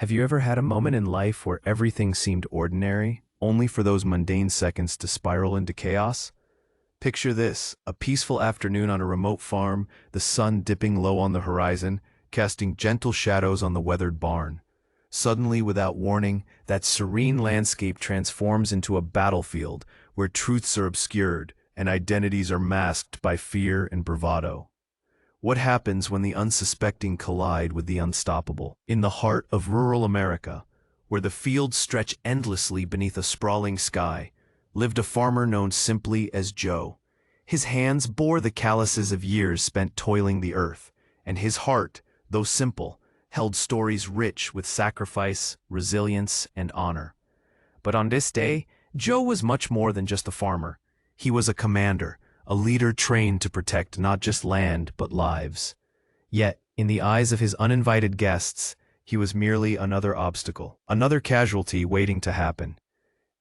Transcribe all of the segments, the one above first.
Have you ever had a moment in life where everything seemed ordinary, only for those mundane seconds to spiral into chaos? Picture this, a peaceful afternoon on a remote farm, the sun dipping low on the horizon, casting gentle shadows on the weathered barn. Suddenly, without warning, that serene landscape transforms into a battlefield where truths are obscured and identities are masked by fear and bravado. What happens when the unsuspecting collide with the unstoppable? In the heart of rural America, where the fields stretch endlessly beneath a sprawling sky, lived a farmer known simply as Joe. His hands bore the calluses of years spent toiling the earth, and his heart, though simple, held stories rich with sacrifice, resilience, and honor. But on this day, Joe was much more than just a farmer. He was a commander, a leader trained to protect not just land but lives. Yet, in the eyes of his uninvited guests, he was merely another obstacle, another casualty waiting to happen.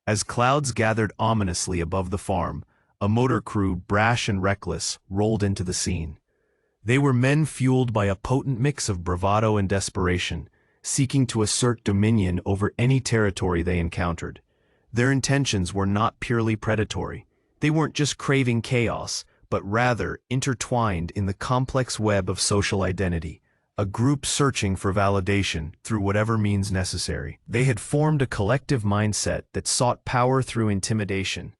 As clouds gathered ominously above the farm, a motor crew, brash and reckless, rolled into the scene. They were men fueled by a potent mix of bravado and desperation, seeking to assert dominion over any territory they encountered. Their intentions were not purely predatory. They weren't just craving chaos, but rather intertwined in the complex web of social identity, a group searching for validation through whatever means necessary. They had formed a collective mindset that sought power through intimidation.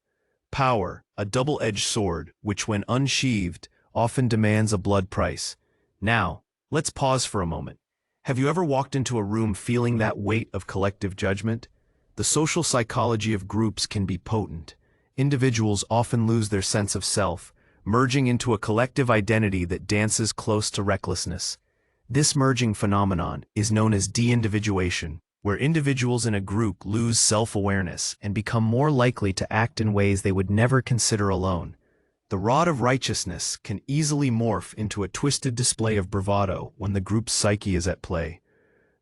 Power, a double-edged sword, which when unsheathed, often demands a blood price. Now, let's pause for a moment. Have you ever walked into a room feeling that weight of collective judgment? The social psychology of groups can be potent. Individuals often lose their sense of self, merging into a collective identity that dances close to recklessness. This merging phenomenon is known as de-individuation, where individuals in a group lose self-awareness and become more likely to act in ways they would never consider alone. The rod of righteousness can easily morph into a twisted display of bravado when the group's psyche is at play.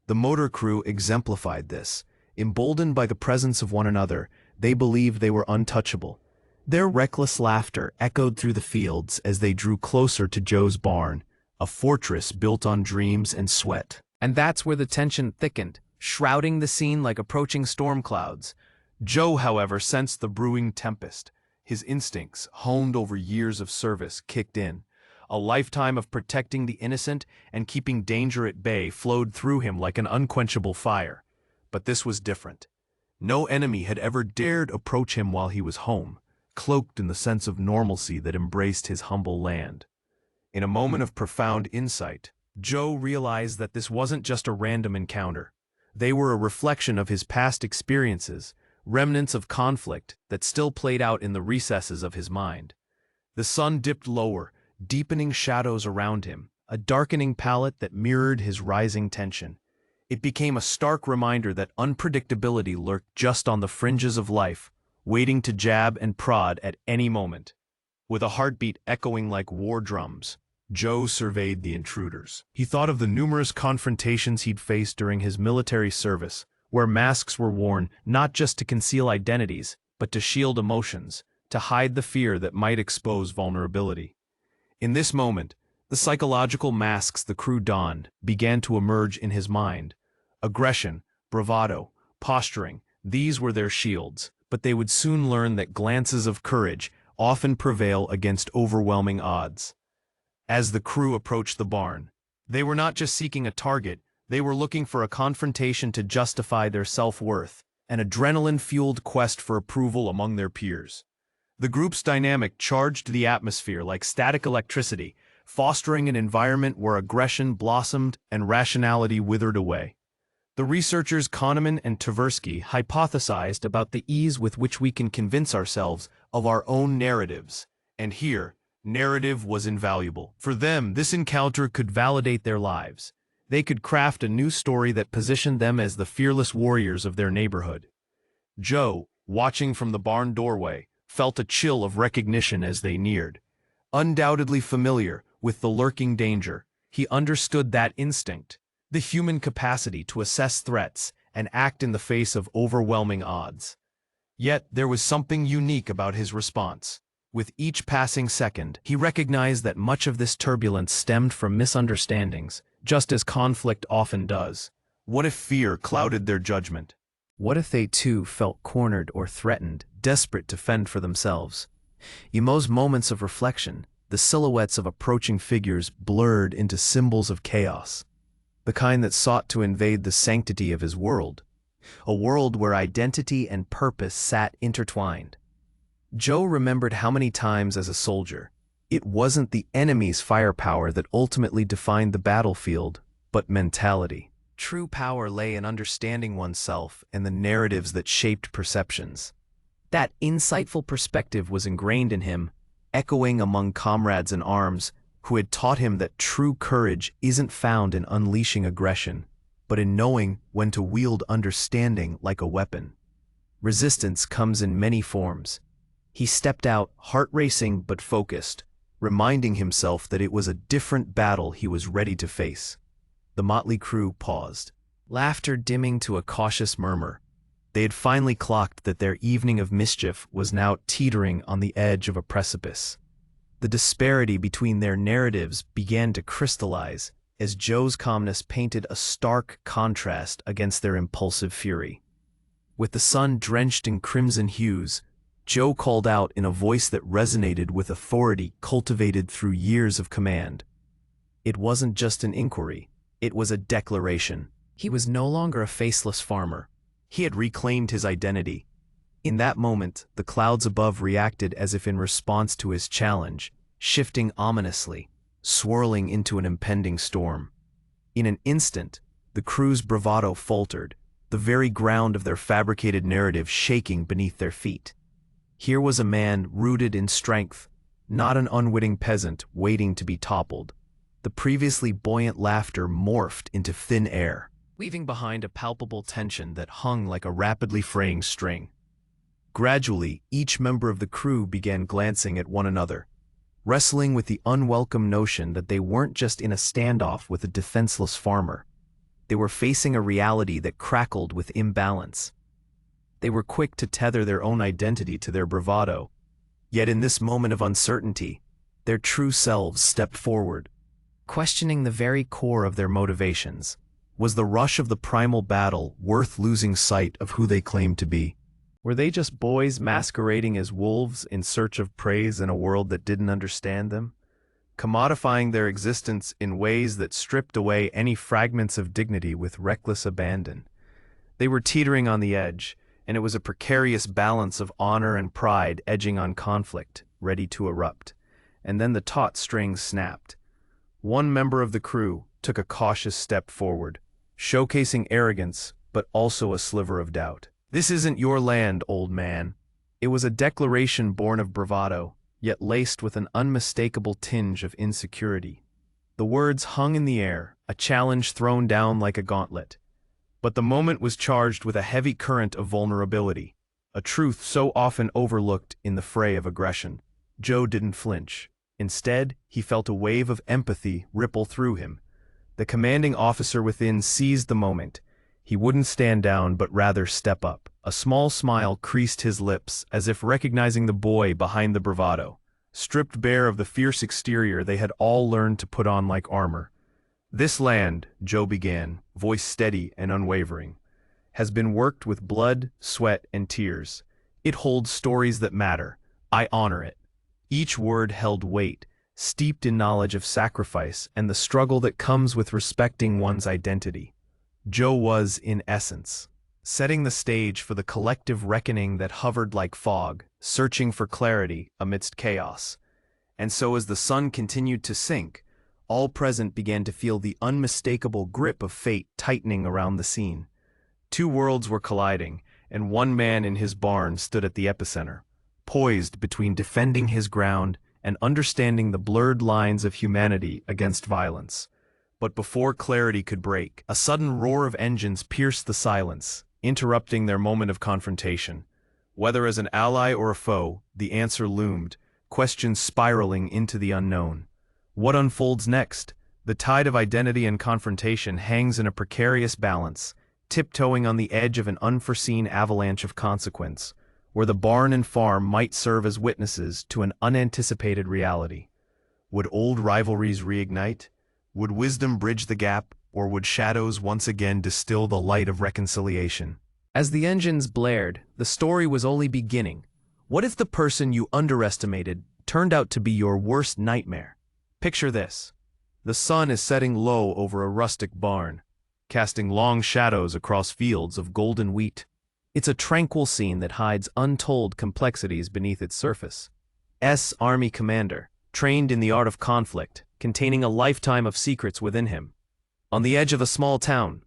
The motor crew exemplified this. Emboldened by the presence of one another, they believed they were untouchable. Their reckless laughter echoed through the fields as they drew closer to Joe's barn, a fortress built on dreams and sweat. And that's where the tension thickened, shrouding the scene like approaching storm clouds. Joe, however, sensed the brewing tempest. His instincts, honed over years of service, kicked in. A lifetime of protecting the innocent and keeping danger at bay flowed through him like an unquenchable fire. But this was different. No enemy had ever dared approach him while he was home, cloaked in the sense of normalcy that embraced his humble land. In a moment of profound insight, Joe realized that this wasn't just a random encounter. They were a reflection of his past experiences, remnants of conflict that still played out in the recesses of his mind. The sun dipped lower, deepening shadows around him, a darkening palette that mirrored his rising tension. It became a stark reminder that unpredictability lurked just on the fringes of life, waiting to jab and prod at any moment. With a heartbeat echoing like war drums, Joe surveyed the intruders. He thought of the numerous confrontations he'd faced during his military service, where masks were worn not just to conceal identities, but to shield emotions, to hide the fear that might expose vulnerability. In this moment, the psychological masks the crew donned began to emerge in his mind. Aggression, bravado, posturing, these were their shields, but they would soon learn that glances of courage often prevail against overwhelming odds. As the crew approached the barn, they were not just seeking a target, they were looking for a confrontation to justify their self-worth, an adrenaline-fueled quest for approval among their peers. The group's dynamic charged the atmosphere like static electricity, fostering an environment where aggression blossomed and rationality withered away. The researchers Kahneman and Tversky hypothesized about the ease with which we can convince ourselves of our own narratives, and here, narrative was invaluable. For them, this encounter could validate their lives. They could craft a new story that positioned them as the fearless warriors of their neighborhood. Joe, watching from the barn doorway, felt a chill of recognition as they neared. Undoubtedly familiar with the lurking danger, he understood that instinct, the human capacity to assess threats and act in the face of overwhelming odds. Yet there was something unique about his response. With each passing second, he recognized that much of this turbulence stemmed from misunderstandings, just as conflict often does. What if fear clouded their judgment? What if they too felt cornered or threatened, desperate to fend for themselves? In those moments of reflection, the silhouettes of approaching figures blurred into symbols of chaos, the kind that sought to invade the sanctity of his world, a world where identity and purpose sat intertwined. Joe remembered how many times as a soldier, it wasn't the enemy's firepower that ultimately defined the battlefield, but mentality. True power lay in understanding oneself and the narratives that shaped perceptions. That insightful perspective was ingrained in him, echoing among comrades in arms who had taught him that true courage isn't found in unleashing aggression, but in knowing when to wield understanding like a weapon. Resistance comes in many forms. He stepped out, heart racing but focused, reminding himself that it was a different battle he was ready to face. The motley crew paused, laughter dimming to a cautious murmur. They had finally clocked that their evening of mischief was now teetering on the edge of a precipice. The disparity between their narratives began to crystallize as Joe's calmness painted a stark contrast against their impulsive fury. With the sun drenched in crimson hues, Joe called out in a voice that resonated with authority cultivated through years of command. It wasn't just an inquiry, it was a declaration. He was no longer a faceless farmer. He had reclaimed his identity. In that moment, the clouds above reacted as if in response to his challenge, shifting ominously, swirling into an impending storm. In an instant, the crew's bravado faltered, the very ground of their fabricated narrative shaking beneath their feet. Here was a man rooted in strength, not an unwitting peasant waiting to be toppled. The previously buoyant laughter morphed into thin air, leaving behind a palpable tension that hung like a rapidly fraying string. Gradually, each member of the crew began glancing at one another, wrestling with the unwelcome notion that they weren't just in a standoff with a defenseless farmer. They were facing a reality that crackled with imbalance. They were quick to tether their own identity to their bravado, yet in this moment of uncertainty, their true selves stepped forward, questioning the very core of their motivations. Was the rush of the primal battle worth losing sight of who they claimed to be? Were they just boys masquerading as wolves in search of praise in a world that didn't understand them, commodifying their existence in ways that stripped away any fragments of dignity with reckless abandon? They were teetering on the edge, and it was a precarious balance of honor and pride edging on conflict, ready to erupt. And then the taut strings snapped. One member of the crew took a cautious step forward, showcasing arrogance but also a sliver of doubt. "This isn't your land, old man." It was a declaration born of bravado, yet laced with an unmistakable tinge of insecurity. The words hung in the air, a challenge thrown down like a gauntlet. But the moment was charged with a heavy current of vulnerability, a truth so often overlooked in the fray of aggression. Joe didn't flinch. Instead, he felt a wave of empathy ripple through him. The commanding officer within seized the moment. He wouldn't stand down but rather step up. A small smile creased his lips as if recognizing the boy behind the bravado. Stripped bare of the fierce exterior they had all learned to put on like armor. "This land," Joe began, voice steady and unwavering, "has been worked with blood, sweat, and tears. It holds stories that matter. I honor it." Each word held weight, steeped in knowledge of sacrifice and the struggle that comes with respecting one's identity. Joe was, in essence, setting the stage for the collective reckoning that hovered like fog, searching for clarity amidst chaos. And so as the sun continued to sink, all present began to feel the unmistakable grip of fate tightening around the scene. Two worlds were colliding, and one man in his barn stood at the epicenter, poised between defending his ground and understanding the blurred lines of humanity against violence. But before clarity could break, a sudden roar of engines pierced the silence, interrupting their moment of confrontation. Whether as an ally or a foe, the answer loomed, questions spiraling into the unknown. What unfolds next? The tide of identity and confrontation hangs in a precarious balance, tiptoeing on the edge of an unforeseen avalanche of consequence, where the barn and farm might serve as witnesses to an unanticipated reality. Would old rivalries reignite? Would wisdom bridge the gap, Or would shadows once again distill the light of reconciliation? As the engines blared, the story was only beginning. What if the person you underestimated turned out to be your worst nightmare? Picture this. The sun is setting low over a rustic barn, casting long shadows across fields of golden wheat. It's a tranquil scene that hides untold complexities beneath its surface. Army commander, trained in the art of conflict, containing a lifetime of secrets within him. On the edge of a small town,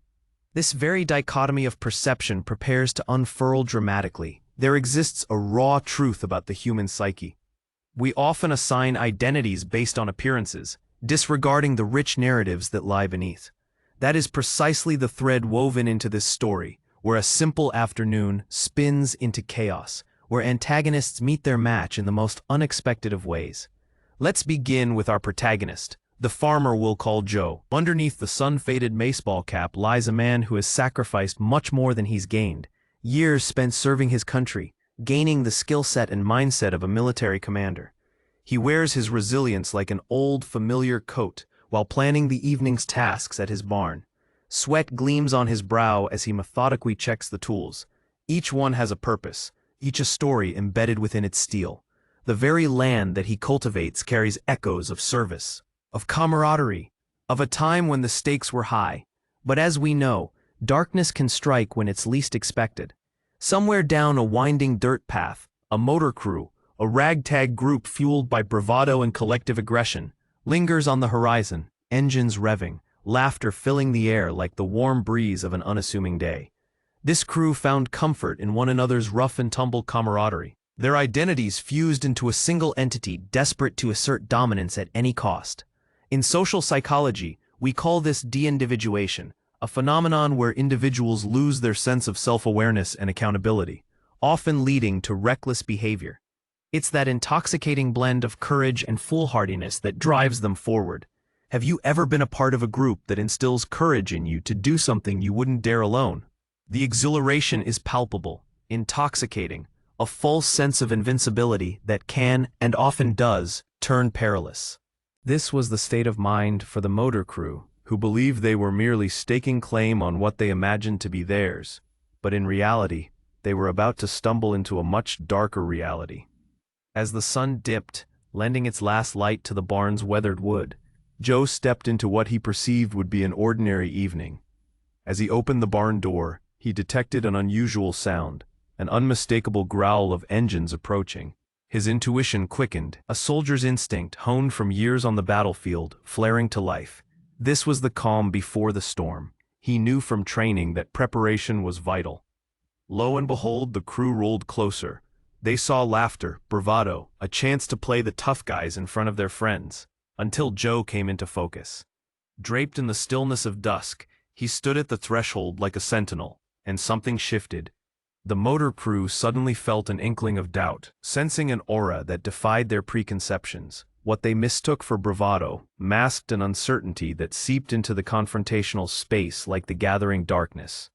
this very dichotomy of perception prepares to unfurl dramatically. There exists a raw truth about the human psyche. We often assign identities based on appearances, disregarding the rich narratives that lie beneath. That is precisely the thread woven into this story, where a simple afternoon spins into chaos, where antagonists meet their match in the most unexpected of ways. Let's begin with our protagonist, the farmer we'll call Joe. Underneath the sun-faded baseball cap lies a man who has sacrificed much more than he's gained. Years spent serving his country, gaining the skill set and mindset of a military commander. He wears his resilience like an old, familiar coat while planning the evening's tasks at his barn. Sweat gleams on his brow as he methodically checks the tools. Each one has a purpose, each a story embedded within its steel. The very land that he cultivates carries echoes of service, of camaraderie, of a time when the stakes were high. But as we know, darkness can strike when it's least expected. Somewhere down a winding dirt path, a motor crew, a ragtag group fueled by bravado and collective aggression, lingers on the horizon, engines revving, laughter filling the air like the warm breeze of an unassuming day. This crew found comfort in one another's rough-and-tumble camaraderie, their identities fused into a single entity desperate to assert dominance at any cost. In social psychology, we call this de-individuation, a phenomenon where individuals lose their sense of self-awareness and accountability, often leading to reckless behavior. It's that intoxicating blend of courage and foolhardiness that drives them forward. Have you ever been a part of a group that instills courage in you to do something you wouldn't dare alone? The exhilaration is palpable, intoxicating, a false sense of invincibility that can, and often does, turn perilous. This was the state of mind for the motor crew, who believed they were merely staking claim on what they imagined to be theirs, but in reality, they were about to stumble into a much darker reality. As the sun dipped, lending its last light to the barn's weathered wood, Joe stepped into what he perceived would be an ordinary evening. As he opened the barn door, he detected an unusual sound, an unmistakable growl of engines approaching. His intuition quickened, a soldier's instinct honed from years on the battlefield, flaring to life. This was the calm before the storm. He knew from training that preparation was vital. Lo and behold, the crew rolled closer. They saw laughter, bravado, a chance to play the tough guys in front of their friends, until Joe came into focus. Draped in the stillness of dusk, he stood at the threshold like a sentinel, and something shifted. The motor crew suddenly felt an inkling of doubt, sensing an aura that defied their preconceptions. What they mistook for bravado masked an uncertainty that seeped into the confrontational space like the gathering darkness.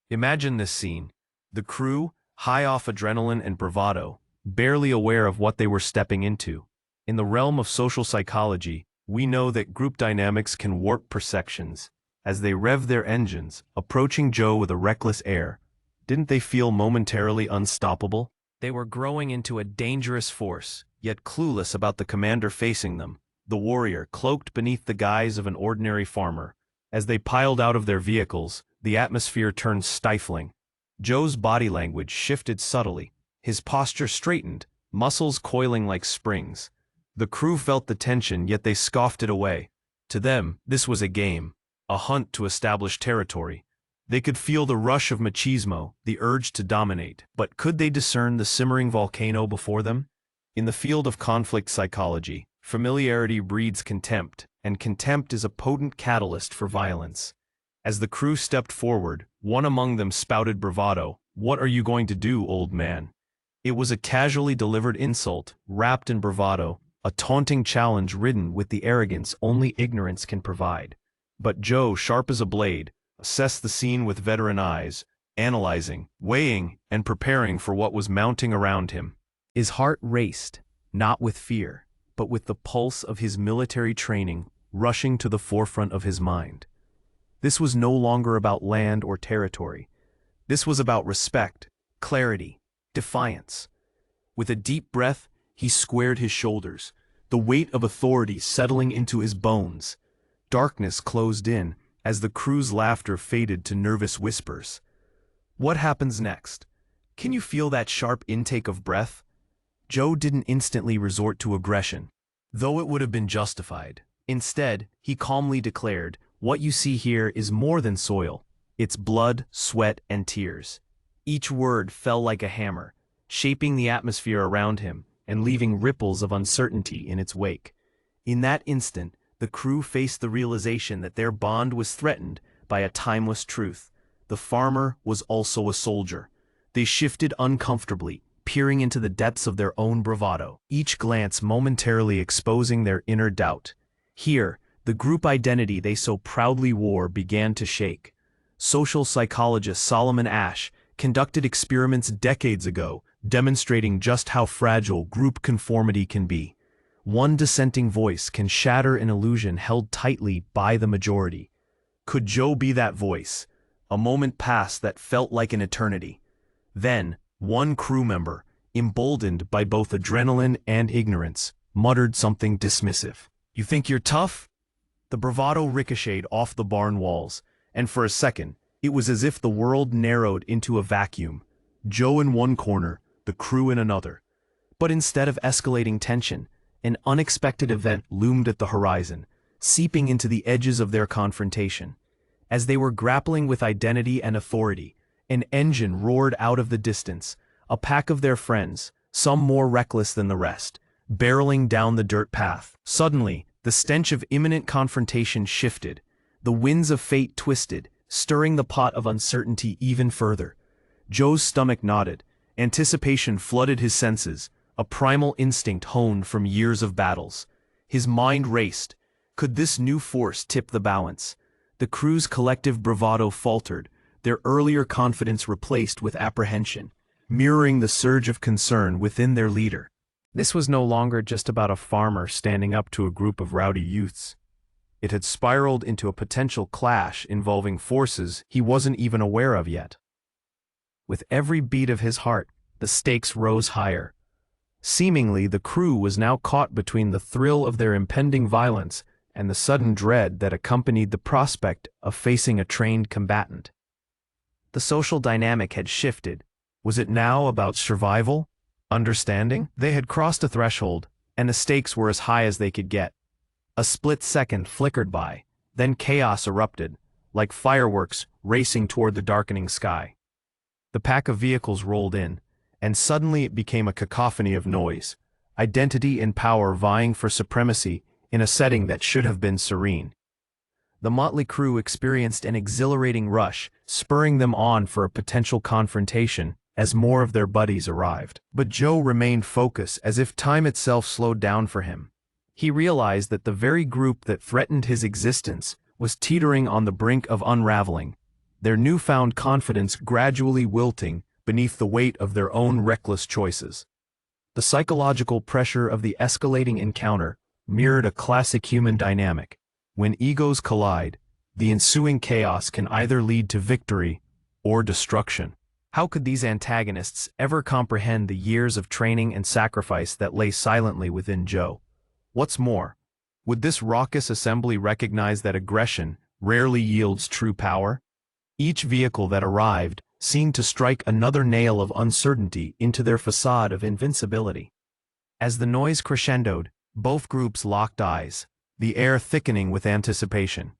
Imagine this scene. The crew, high off adrenaline and bravado, barely aware of what they were stepping into. In the realm of social psychology, we know that group dynamics can warp perceptions. As they revved their engines, approaching Joe with a reckless air, didn't they feel momentarily unstoppable? They were growing into a dangerous force, yet clueless about the commander facing them, the warrior cloaked beneath the guise of an ordinary farmer. As they piled out of their vehicles, the atmosphere turned stifling. Joe's body language shifted subtly, his posture straightened, muscles coiling like springs. The crew felt the tension, yet they scoffed it away. To them, this was a game, a hunt to establish territory. They could feel the rush of machismo, the urge to dominate, but could they discern the simmering volcano before them? In the field of conflict psychology, familiarity breeds contempt, and contempt is a potent catalyst for violence. As the crew stepped forward, one among them spouted bravado. "What are you going to do, old man?" It was a casually delivered insult, wrapped in bravado, a taunting challenge ridden with the arrogance only ignorance can provide. But Joe, sharp as a blade, assessed the scene with veteran eyes, analyzing, weighing, and preparing for what was mounting around him. His heart raced, not with fear, but with the pulse of his military training rushing to the forefront of his mind. This was no longer about land or territory. This was about respect, clarity, defiance. With a deep breath, he squared his shoulders, the weight of authority settling into his bones. Darkness closed in as the crew's laughter faded to nervous whispers. What happens next? Can you feel that sharp intake of breath? Joe didn't instantly resort to aggression, though it would have been justified. Instead, he calmly declared, "What you see here is more than soil. It's blood, sweat, and tears." Each word fell like a hammer, shaping the atmosphere around him and leaving ripples of uncertainty in its wake. In that instant, the crew faced the realization that their bond was threatened by a timeless truth. The farmer was also a soldier. They shifted uncomfortably, peering into the depths of their own bravado, each glance momentarily exposing their inner doubt. Here, the group identity they so proudly wore began to shake. Social psychologist Solomon Asch conducted experiments decades ago, demonstrating just how fragile group conformity can be. One dissenting voice can shatter an illusion held tightly by the majority. Could Joe be that voice? A moment passed that felt like an eternity. Then, one crew member, emboldened by both adrenaline and ignorance, muttered something dismissive. "You think you're tough?" The bravado ricocheted off the barn walls, and for a second, it was as if the world narrowed into a vacuum. Joe in one corner, the crew in another. But instead of escalating tension, an unexpected event loomed at the horizon, seeping into the edges of their confrontation. As they were grappling with identity and authority, an engine roared out of the distance, a pack of their friends, some more reckless than the rest, barreling down the dirt path. Suddenly, the stench of imminent confrontation shifted. The winds of fate twisted, stirring the pot of uncertainty even further. Joe's stomach knotted. Anticipation flooded his senses, a primal instinct honed from years of battles. His mind raced. Could this new force tip the balance? The crew's collective bravado faltered, their earlier confidence replaced with apprehension, mirroring the surge of concern within their leader. This was no longer just about a farmer standing up to a group of rowdy youths. It had spiraled into a potential clash involving forces he wasn't even aware of yet. With every beat of his heart, the stakes rose higher. Seemingly, the crew was now caught between the thrill of their impending violence and the sudden dread that accompanied the prospect of facing a trained combatant. The social dynamic had shifted. Was it now about survival? Understanding? They had crossed a threshold, and the stakes were as high as they could get. A split second flickered by, then chaos erupted, like fireworks racing toward the darkening sky. The pack of vehicles rolled in, and suddenly it became a cacophony of noise, identity and power vying for supremacy in a setting that should have been serene. The motley crew experienced an exhilarating rush, spurring them on for a potential confrontation as more of their buddies arrived. But Joe remained focused as if time itself slowed down for him. He realized that the very group that threatened his existence was teetering on the brink of unraveling, their newfound confidence gradually wilting beneath the weight of their own reckless choices. The psychological pressure of the escalating encounter mirrored a classic human dynamic. When egos collide, the ensuing chaos can either lead to victory or destruction. How could these antagonists ever comprehend the years of training and sacrifice that lay silently within Joe? What's more, would this raucous assembly recognize that aggression rarely yields true power? Each vehicle that arrived seemed to strike another nail of uncertainty into their facade of invincibility. As the noise crescendoed, both groups locked eyes, the air thickening with anticipation.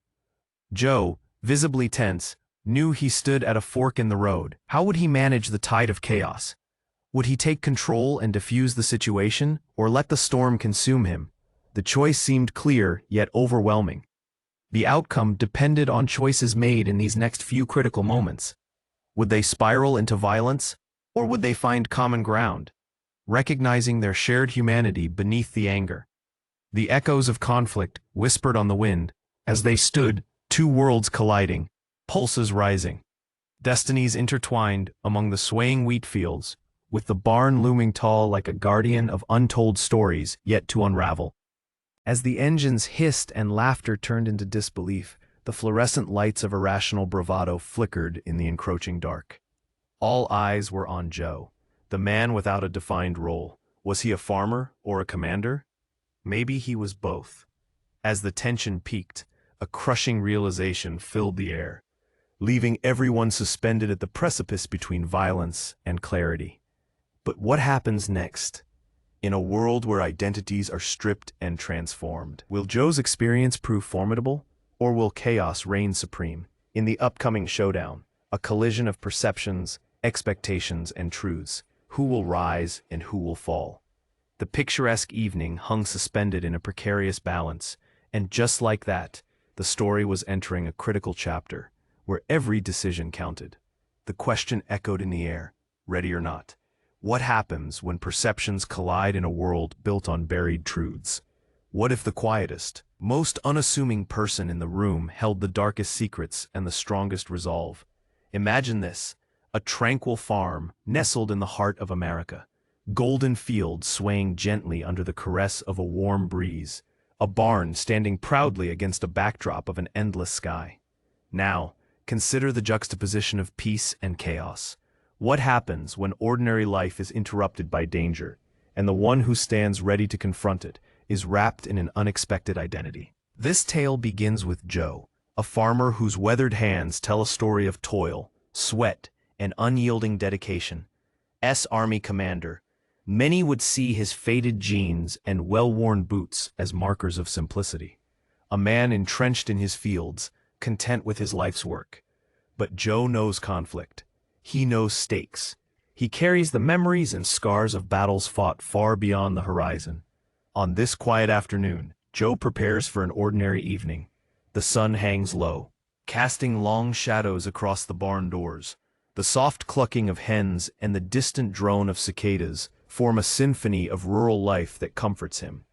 Joe, visibly tense, knew he stood at a fork in the road. How would he manage the tide of chaos? Would he take control and defuse the situation, or let the storm consume him? The choice seemed clear, yet overwhelming. The outcome depended on choices made in these next few critical moments. Would they spiral into violence, or would they find common ground, recognizing their shared humanity beneath the anger? The echoes of conflict whispered on the wind, as they stood, two worlds colliding, pulses rising. Destinies intertwined among the swaying wheat fields, with the barn looming tall like a guardian of untold stories yet to unravel. As the engines hissed and laughter turned into disbelief, The fluorescent lights of irrational bravado flickered in the encroaching dark. All eyes were on Joe, the man without a defined role. Was he a farmer or a commander? Maybe he was both. As the tension peaked, a crushing realization filled the air, leaving everyone suspended at the precipice between violence and clarity. But what happens next? In a world where identities are stripped and transformed, will Joe's experience prove formidable, or will chaos reign supreme? In the upcoming showdown, a collision of perceptions, expectations, and truths, who will rise and who will fall? The picturesque evening hung suspended in a precarious balance, and just like that, the story was entering a critical chapter, where every decision counted. The question echoed in the air, ready or not. What happens when perceptions collide in a world built on buried truths? What if the quietest, most unassuming person in the room held the darkest secrets and the strongest resolve? Imagine this, a tranquil farm nestled in the heart of America, golden fields swaying gently under the caress of a warm breeze, a barn standing proudly against a backdrop of an endless sky. Now, consider the juxtaposition of peace and chaos. What happens when ordinary life is interrupted by danger, and the one who stands ready to confront it is wrapped in an unexpected identity? This tale begins with Joe, a farmer whose weathered hands tell a story of toil, sweat, and unyielding dedication. Army commander, many would see his faded jeans and well-worn boots as markers of simplicity. A man entrenched in his fields, content with his life's work. But Joe knows conflict. He knows stakes. He carries the memories and scars of battles fought far beyond the horizon. On this quiet afternoon, Joe prepares for an ordinary evening. The sun hangs low, casting long shadows across the barn doors. The soft clucking of hens and the distant drone of cicadas form a symphony of rural life that comforts him.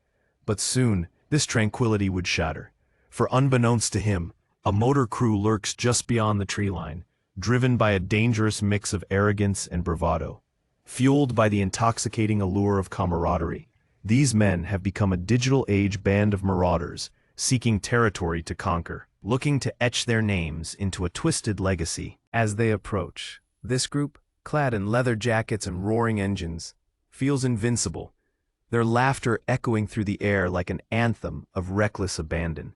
But soon, this tranquility would shatter. For unbeknownst to him, a motor crew lurks just beyond the tree line, driven by a dangerous mix of arrogance and bravado. Fueled by the intoxicating allure of camaraderie, these men have become a digital-age band of marauders, seeking territory to conquer, looking to etch their names into a twisted legacy. As they approach, this group, clad in leather jackets and roaring engines, feels invincible, their laughter echoing through the air like an anthem of reckless abandon.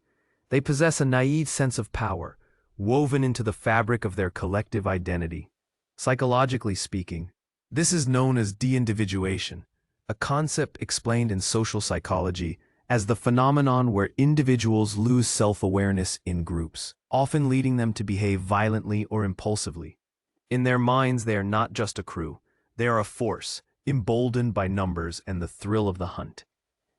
They possess a naive sense of power, woven into the fabric of their collective identity. Psychologically speaking, this is known as de-individuation, a concept explained in social psychology as the phenomenon where individuals lose self-awareness in groups, often leading them to behave violently or impulsively. In their minds, they are not just a crew, they are a force, emboldened by numbers and the thrill of the hunt.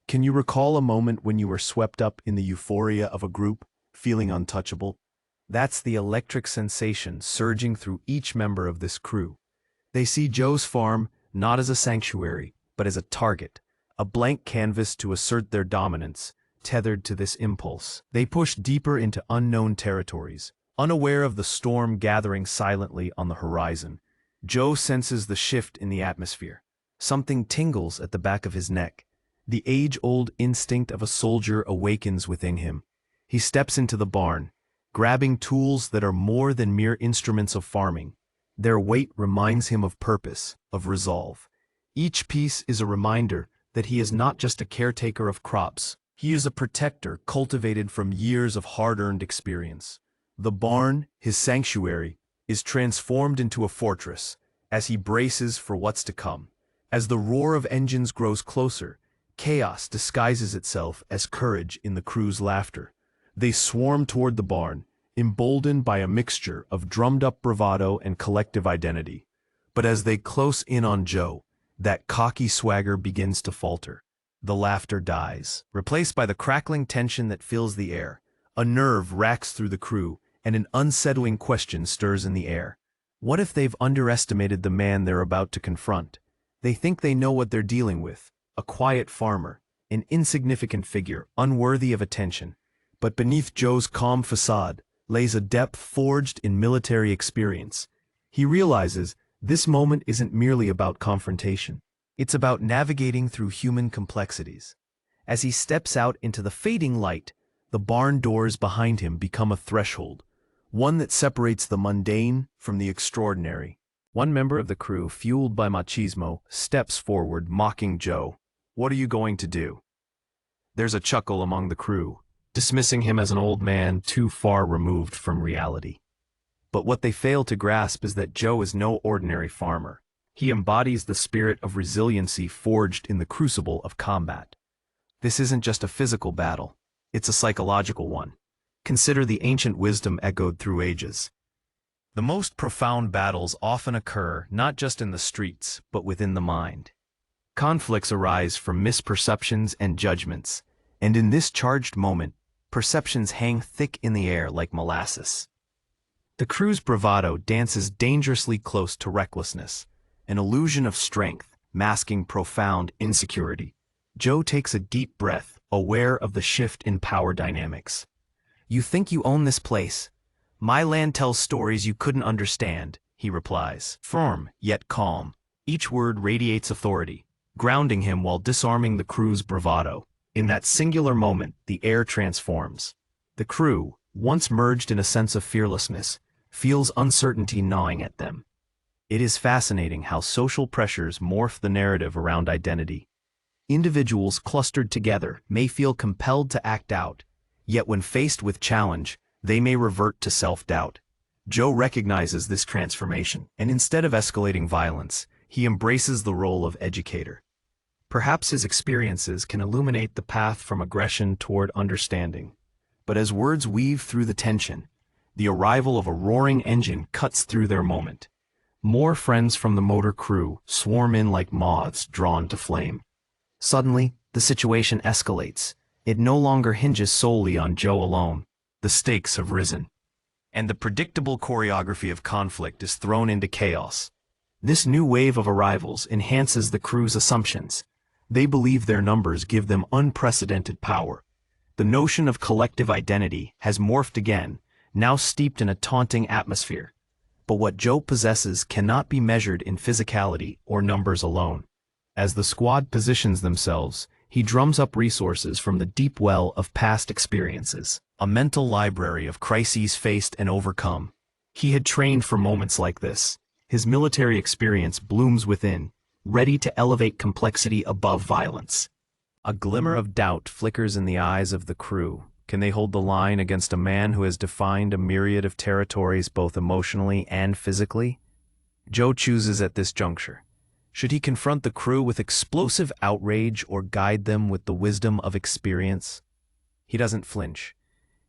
Can you recall a moment when you were swept up in the euphoria of a group, feeling untouchable? That's the electric sensation surging through each member of this crew. They see Joe's farm not as a sanctuary, but as a target, a blank canvas to assert their dominance. Tethered to this impulse, they push deeper into unknown territories. Unaware of the storm gathering silently on the horizon, Joe senses the shift in the atmosphere. Something tingles at the back of his neck. The age-old instinct of a soldier awakens within him. He steps into the barn, grabbing tools that are more than mere instruments of farming. Their weight reminds him of purpose, of resolve. Each piece is a reminder that he is not just a caretaker of crops. He is a protector cultivated from years of hard-earned experience. The barn, his sanctuary, is transformed into a fortress as he braces for what's to come. As the roar of engines grows closer, chaos disguises itself as courage in the crew's laughter. They swarm toward the barn, emboldened by a mixture of drummed-up bravado and collective identity. But as they close in on Joe, that cocky swagger begins to falter. The laughter dies, replaced by the crackling tension that fills the air. A nerve racks through the crew, and an unsettling question stirs in the air. What if they've underestimated the man they're about to confront? They think they know what they're dealing with, a quiet farmer, an insignificant figure, unworthy of attention. But beneath Joe's calm facade lays a depth forged in military experience. He realizes this moment isn't merely about confrontation. It's about navigating through human complexities. As he steps out into the fading light, The barn doors behind him become a threshold, one that separates the mundane from the extraordinary. One member of the crew, fueled by machismo, steps forward, mocking Joe. "What are you going to do?" There's a chuckle among the crew, dismissing him as an old man too far removed from reality. But what they fail to grasp is that Joe is no ordinary farmer. He embodies the spirit of resiliency forged in the crucible of combat. This isn't just a physical battle, it's a psychological one. Consider the ancient wisdom echoed through ages. The most profound battles often occur not just in the streets, but within the mind. Conflicts arise from misperceptions and judgments, and in this charged moment, perceptions hang thick in the air like molasses. The crew's bravado dances dangerously close to recklessness, an illusion of strength masking profound insecurity. Joe takes a deep breath, aware of the shift in power dynamics. "You think you own this place? My land tells stories you couldn't understand," he replies, Firm, yet calm. Each word radiates authority, grounding him while disarming the crew's bravado. In that singular moment, the air transforms. The crew, once merged in a sense of fearlessness, feels uncertainty gnawing at them. It is fascinating how social pressures morph the narrative around identity. Individuals clustered together may feel compelled to act out, yet when faced with challenge, they may revert to self-doubt. Joe recognizes this transformation, and instead of escalating violence, he embraces the role of educator. Perhaps his experiences can illuminate the path from aggression toward understanding. But as words weave through the tension, the arrival of a roaring engine cuts through their moment. More friends from the motor crew swarm in like moths drawn to flame. Suddenly, the situation escalates. It no longer hinges solely on Joe alone. The stakes have risen, and the predictable choreography of conflict is thrown into chaos. This new wave of arrivals enhances the crew's assumptions. They believe their numbers give them unprecedented power. The notion of collective identity has morphed again, now steeped in a taunting atmosphere. But what Joe possesses cannot be measured in physicality or numbers alone. As the squad positions themselves, he drums up resources from the deep well of past experiences, a mental library of crises faced and overcome. He had trained for moments like this. His military experience blooms within, ready to elevate complexity above violence. A glimmer of doubt flickers in the eyes of the crew. Can they hold the line against a man who has defined a myriad of territories both emotionally and physically? Joe chooses at this juncture. Should he confront the crew with explosive outrage or guide them with the wisdom of experience? He doesn't flinch.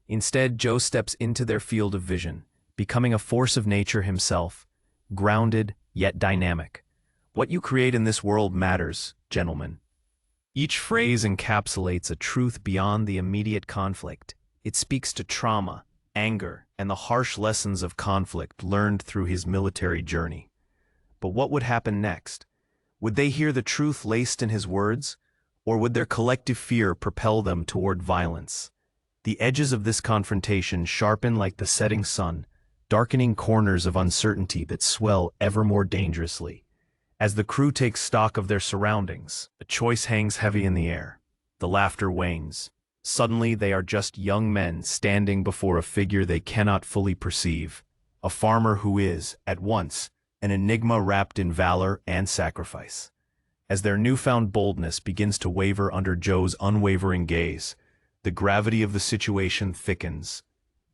Instead, Joe steps into their field of vision, becoming a force of nature himself, grounded yet dynamic. "What you create in this world matters, gentlemen." Each phrase encapsulates a truth beyond the immediate conflict. It speaks to trauma, anger, and the harsh lessons of conflict learned through his military journey. But what would happen next? Would they hear the truth laced in his words, or would their collective fear propel them toward violence? The edges of this confrontation sharpen like the setting sun, darkening corners of uncertainty that swell ever more dangerously. As the crew takes stock of their surroundings, a choice hangs heavy in the air. The laughter wanes. Suddenly they are just young men standing before a figure they cannot fully perceive, a farmer who is, at once, an enigma wrapped in valor and sacrifice. As their newfound boldness begins to waver under Joe's unwavering gaze, the gravity of the situation thickens.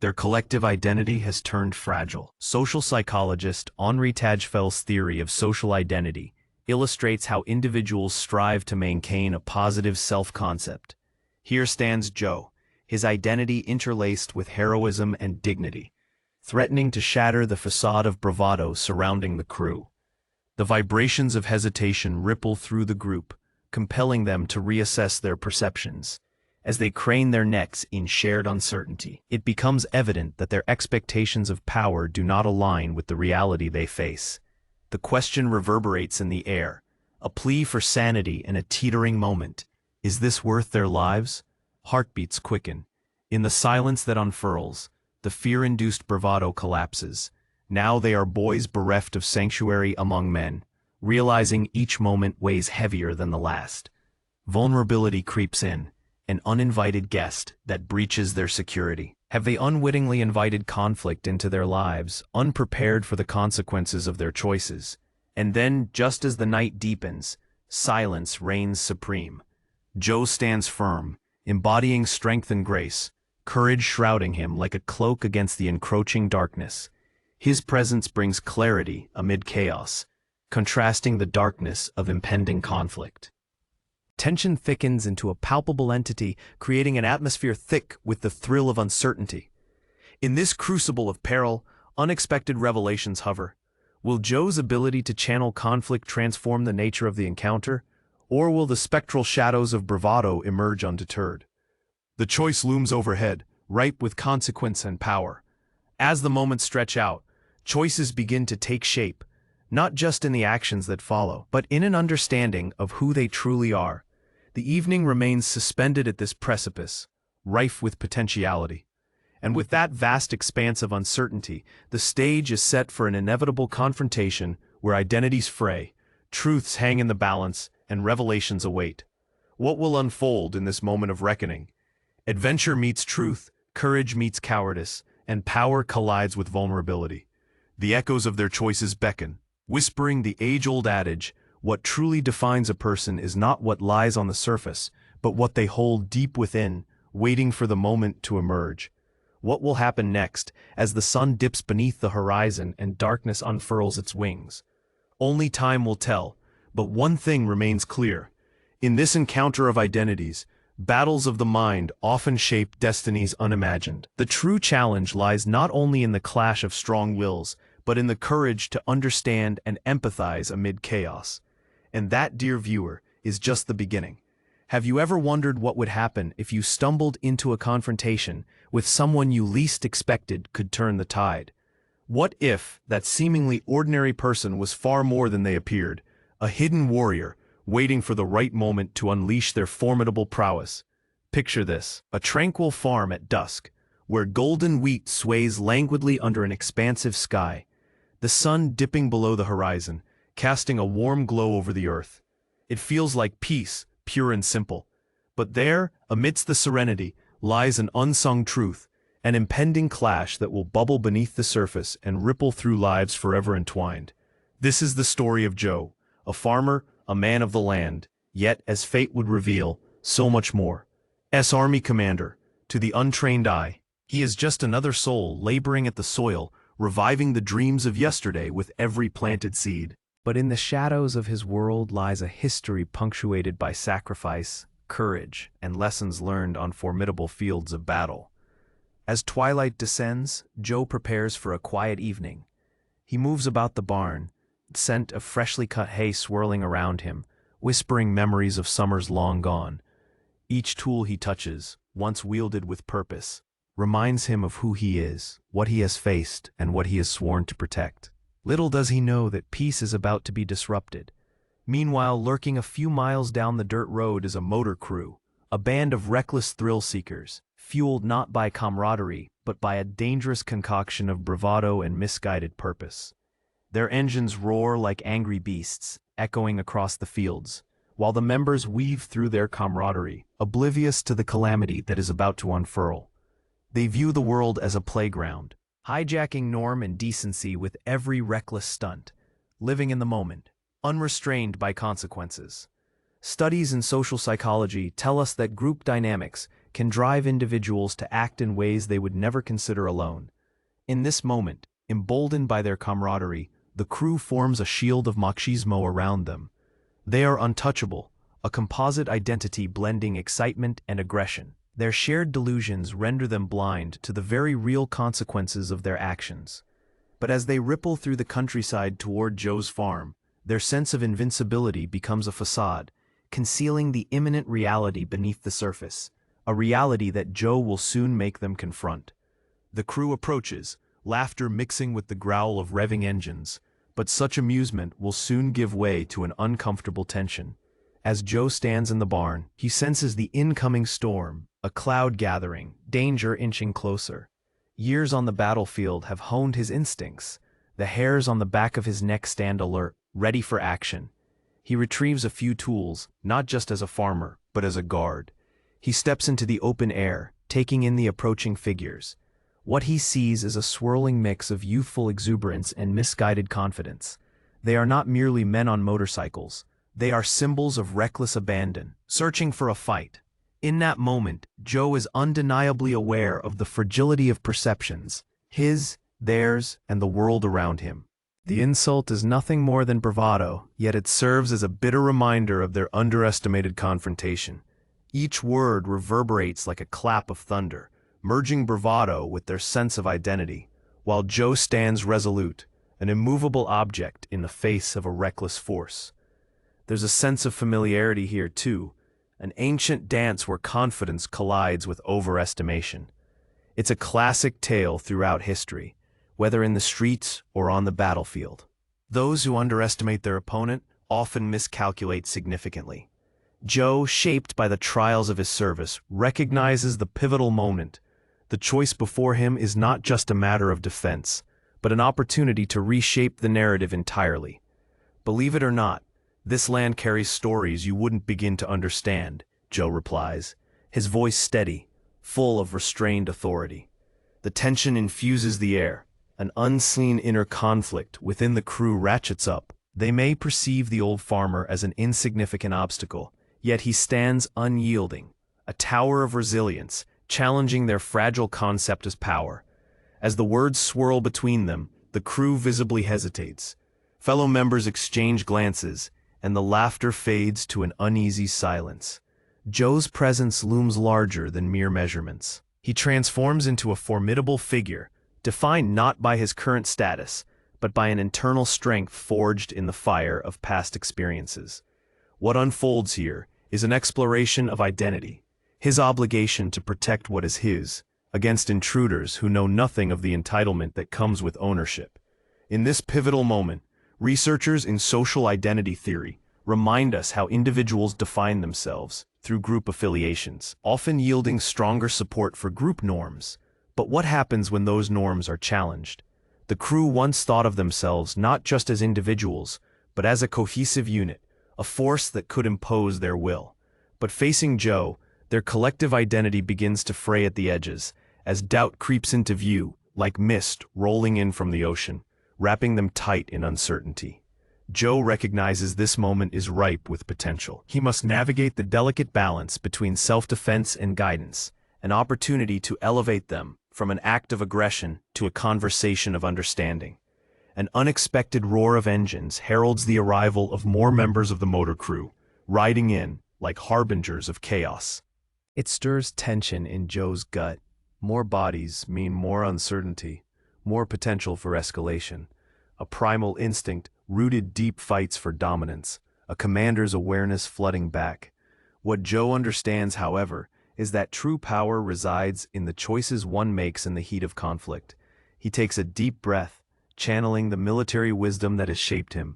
Their collective identity has turned fragile. Social psychologist Henri Tajfel's theory of social identity illustrates how individuals strive to maintain a positive self-concept. Here stands Joe, his identity interlaced with heroism and dignity, threatening to shatter the facade of bravado surrounding the crew. The vibrations of hesitation ripple through the group, compelling them to reassess their perceptions. As they crane their necks in shared uncertainty, it becomes evident that their expectations of power do not align with the reality they face. The question reverberates in the air, a plea for sanity in a teetering moment. Is this worth their lives? Heartbeats quicken. In the silence that unfurls, the fear-induced bravado collapses. Now they are boys bereft of sanctuary among men, realizing each moment weighs heavier than the last. Vulnerability creeps in, an uninvited guest that breaches their security? Have they unwittingly invited conflict into their lives, unprepared for the consequences of their choices? And then, just as the night deepens, silence reigns supreme. Joe stands firm, embodying strength and grace, courage shrouding him like a cloak against the encroaching darkness. His presence brings clarity amid chaos, contrasting the darkness of impending conflict. Tension thickens into a palpable entity, creating an atmosphere thick with the thrill of uncertainty. In this crucible of peril, unexpected revelations hover. Will Joe's ability to channel conflict transform the nature of the encounter, or will the spectral shadows of bravado emerge undeterred? The choice looms overhead, ripe with consequence and power. As the moments stretch out, choices begin to take shape, not just in the actions that follow, but in an understanding of who they truly are. The evening remains suspended at this precipice, rife with potentiality. And with that vast expanse of uncertainty, the stage is set for an inevitable confrontation where identities fray, truths hang in the balance, and revelations await. What will unfold in this moment of reckoning? Adventure meets truth, courage meets cowardice, and power collides with vulnerability. The echoes of their choices beckon, whispering the age-old adage, what truly defines a person is not what lies on the surface, but what they hold deep within, waiting for the moment to emerge. What will happen next, as the sun dips beneath the horizon and darkness unfurls its wings? Only time will tell, but one thing remains clear. In this encounter of identities, battles of the mind often shape destinies unimagined. The true challenge lies not only in the clash of strong wills, but in the courage to understand and empathize amid chaos. And that, dear viewer, is just the beginning. Have you ever wondered what would happen if you stumbled into a confrontation with someone you least expected could turn the tide? What if that seemingly ordinary person was far more than they appeared, a hidden warrior, waiting for the right moment to unleash their formidable prowess? Picture this, a tranquil farm at dusk, where golden wheat sways languidly under an expansive sky, the sun dipping below the horizon, casting a warm glow over the earth. It feels like peace, pure and simple. But there, amidst the serenity, lies an unsung truth, an impending clash that will bubble beneath the surface and ripple through lives forever entwined. This is the story of Joe, a farmer, a man of the land, yet, as fate would reveal, so much more. Army commander, to the untrained eye, he is just another soul laboring at the soil, reviving the dreams of yesterday with every planted seed. But in the shadows of his world lies a history punctuated by sacrifice, courage, and lessons learned on formidable fields of battle. As twilight descends, Joe prepares for a quiet evening. He moves about the barn, scent of freshly cut hay swirling around him, whispering memories of summers long gone. Each tool he touches, once wielded with purpose, reminds him of who he is, what he has faced, and what he has sworn to protect. Little does he know that peace is about to be disrupted. Meanwhile, lurking a few miles down the dirt road is a motor crew, a band of reckless thrill-seekers, fueled not by camaraderie, but by a dangerous concoction of bravado and misguided purpose. Their engines roar like angry beasts, echoing across the fields, while the members weave through their camaraderie, oblivious to the calamity that is about to unfurl. They view the world as a playground, hijacking norm and decency with every reckless stunt, living in the moment, unrestrained by consequences. Studies in social psychology tell us that group dynamics can drive individuals to act in ways they would never consider alone. In this moment, emboldened by their camaraderie, the crew forms a shield of machismo around them. They are untouchable, a composite identity blending excitement and aggression. Their shared delusions render them blind to the very real consequences of their actions. But as they ripple through the countryside toward Joe's farm, their sense of invincibility becomes a facade, concealing the imminent reality beneath the surface, a reality that Joe will soon make them confront. The crew approaches, laughter mixing with the growl of revving engines, but such amusement will soon give way to an uncomfortable tension. As Joe stands in the barn, he senses the incoming storm, a cloud gathering, danger inching closer. Years on the battlefield have honed his instincts. The hairs on the back of his neck stand alert, ready for action. He retrieves a few tools, not just as a farmer, but as a guard. He steps into the open air, taking in the approaching figures. What he sees is a swirling mix of youthful exuberance and misguided confidence. They are not merely men on motorcycles. They are symbols of reckless abandon, searching for a fight. In that moment, Joe is undeniably aware of the fragility of perceptions, his, theirs, and the world around him. The insult is nothing more than bravado, yet it serves as a bitter reminder of their underestimated confrontation. Each word reverberates like a clap of thunder, merging bravado with their sense of identity, while Joe stands resolute, an immovable object in the face of a reckless force. There's a sense of familiarity here, too, an ancient dance where confidence collides with overestimation. It's a classic tale throughout history, whether in the streets or on the battlefield. Those who underestimate their opponent often miscalculate significantly. Joe, shaped by the trials of his service, recognizes the pivotal moment. The choice before him is not just a matter of defense, but an opportunity to reshape the narrative entirely. Believe it or not, this land carries stories you wouldn't begin to understand, Joe replies, his voice steady, full of restrained authority. The tension infuses the air. An unseen inner conflict within the crew ratchets up. They may perceive the old farmer as an insignificant obstacle, yet he stands unyielding, a tower of resilience, challenging their fragile concept as power. As the words swirl between them, the crew visibly hesitates. Fellow members exchange glances, and the laughter fades to an uneasy silence. Joe's presence looms larger than mere measurements. He transforms into a formidable figure, defined not by his current status, but by an internal strength forged in the fire of past experiences. What unfolds here is an exploration of identity, his obligation to protect what is his, against intruders who know nothing of the entitlement that comes with ownership. In this pivotal moment, researchers in social identity theory remind us how individuals define themselves through group affiliations, often yielding stronger support for group norms. But what happens when those norms are challenged? The crew once thought of themselves not just as individuals, but as a cohesive unit, a force that could impose their will. But facing Joe, their collective identity begins to fray at the edges, as doubt creeps into view, like mist rolling in from the ocean, wrapping them tight in uncertainty. Joe recognizes this moment is ripe with potential. He must navigate the delicate balance between self-defense and guidance, an opportunity to elevate them from an act of aggression to a conversation of understanding. An unexpected roar of engines heralds the arrival of more members of the motor crew, riding in like harbingers of chaos. It stirs tension in Joe's gut. More bodies mean more uncertainty, more potential for escalation. A primal instinct rooted deep fights for dominance, a commander's awareness flooding back. What Joe understands, however, is that true power resides in the choices one makes in the heat of conflict. He takes a deep breath, channeling the military wisdom that has shaped him.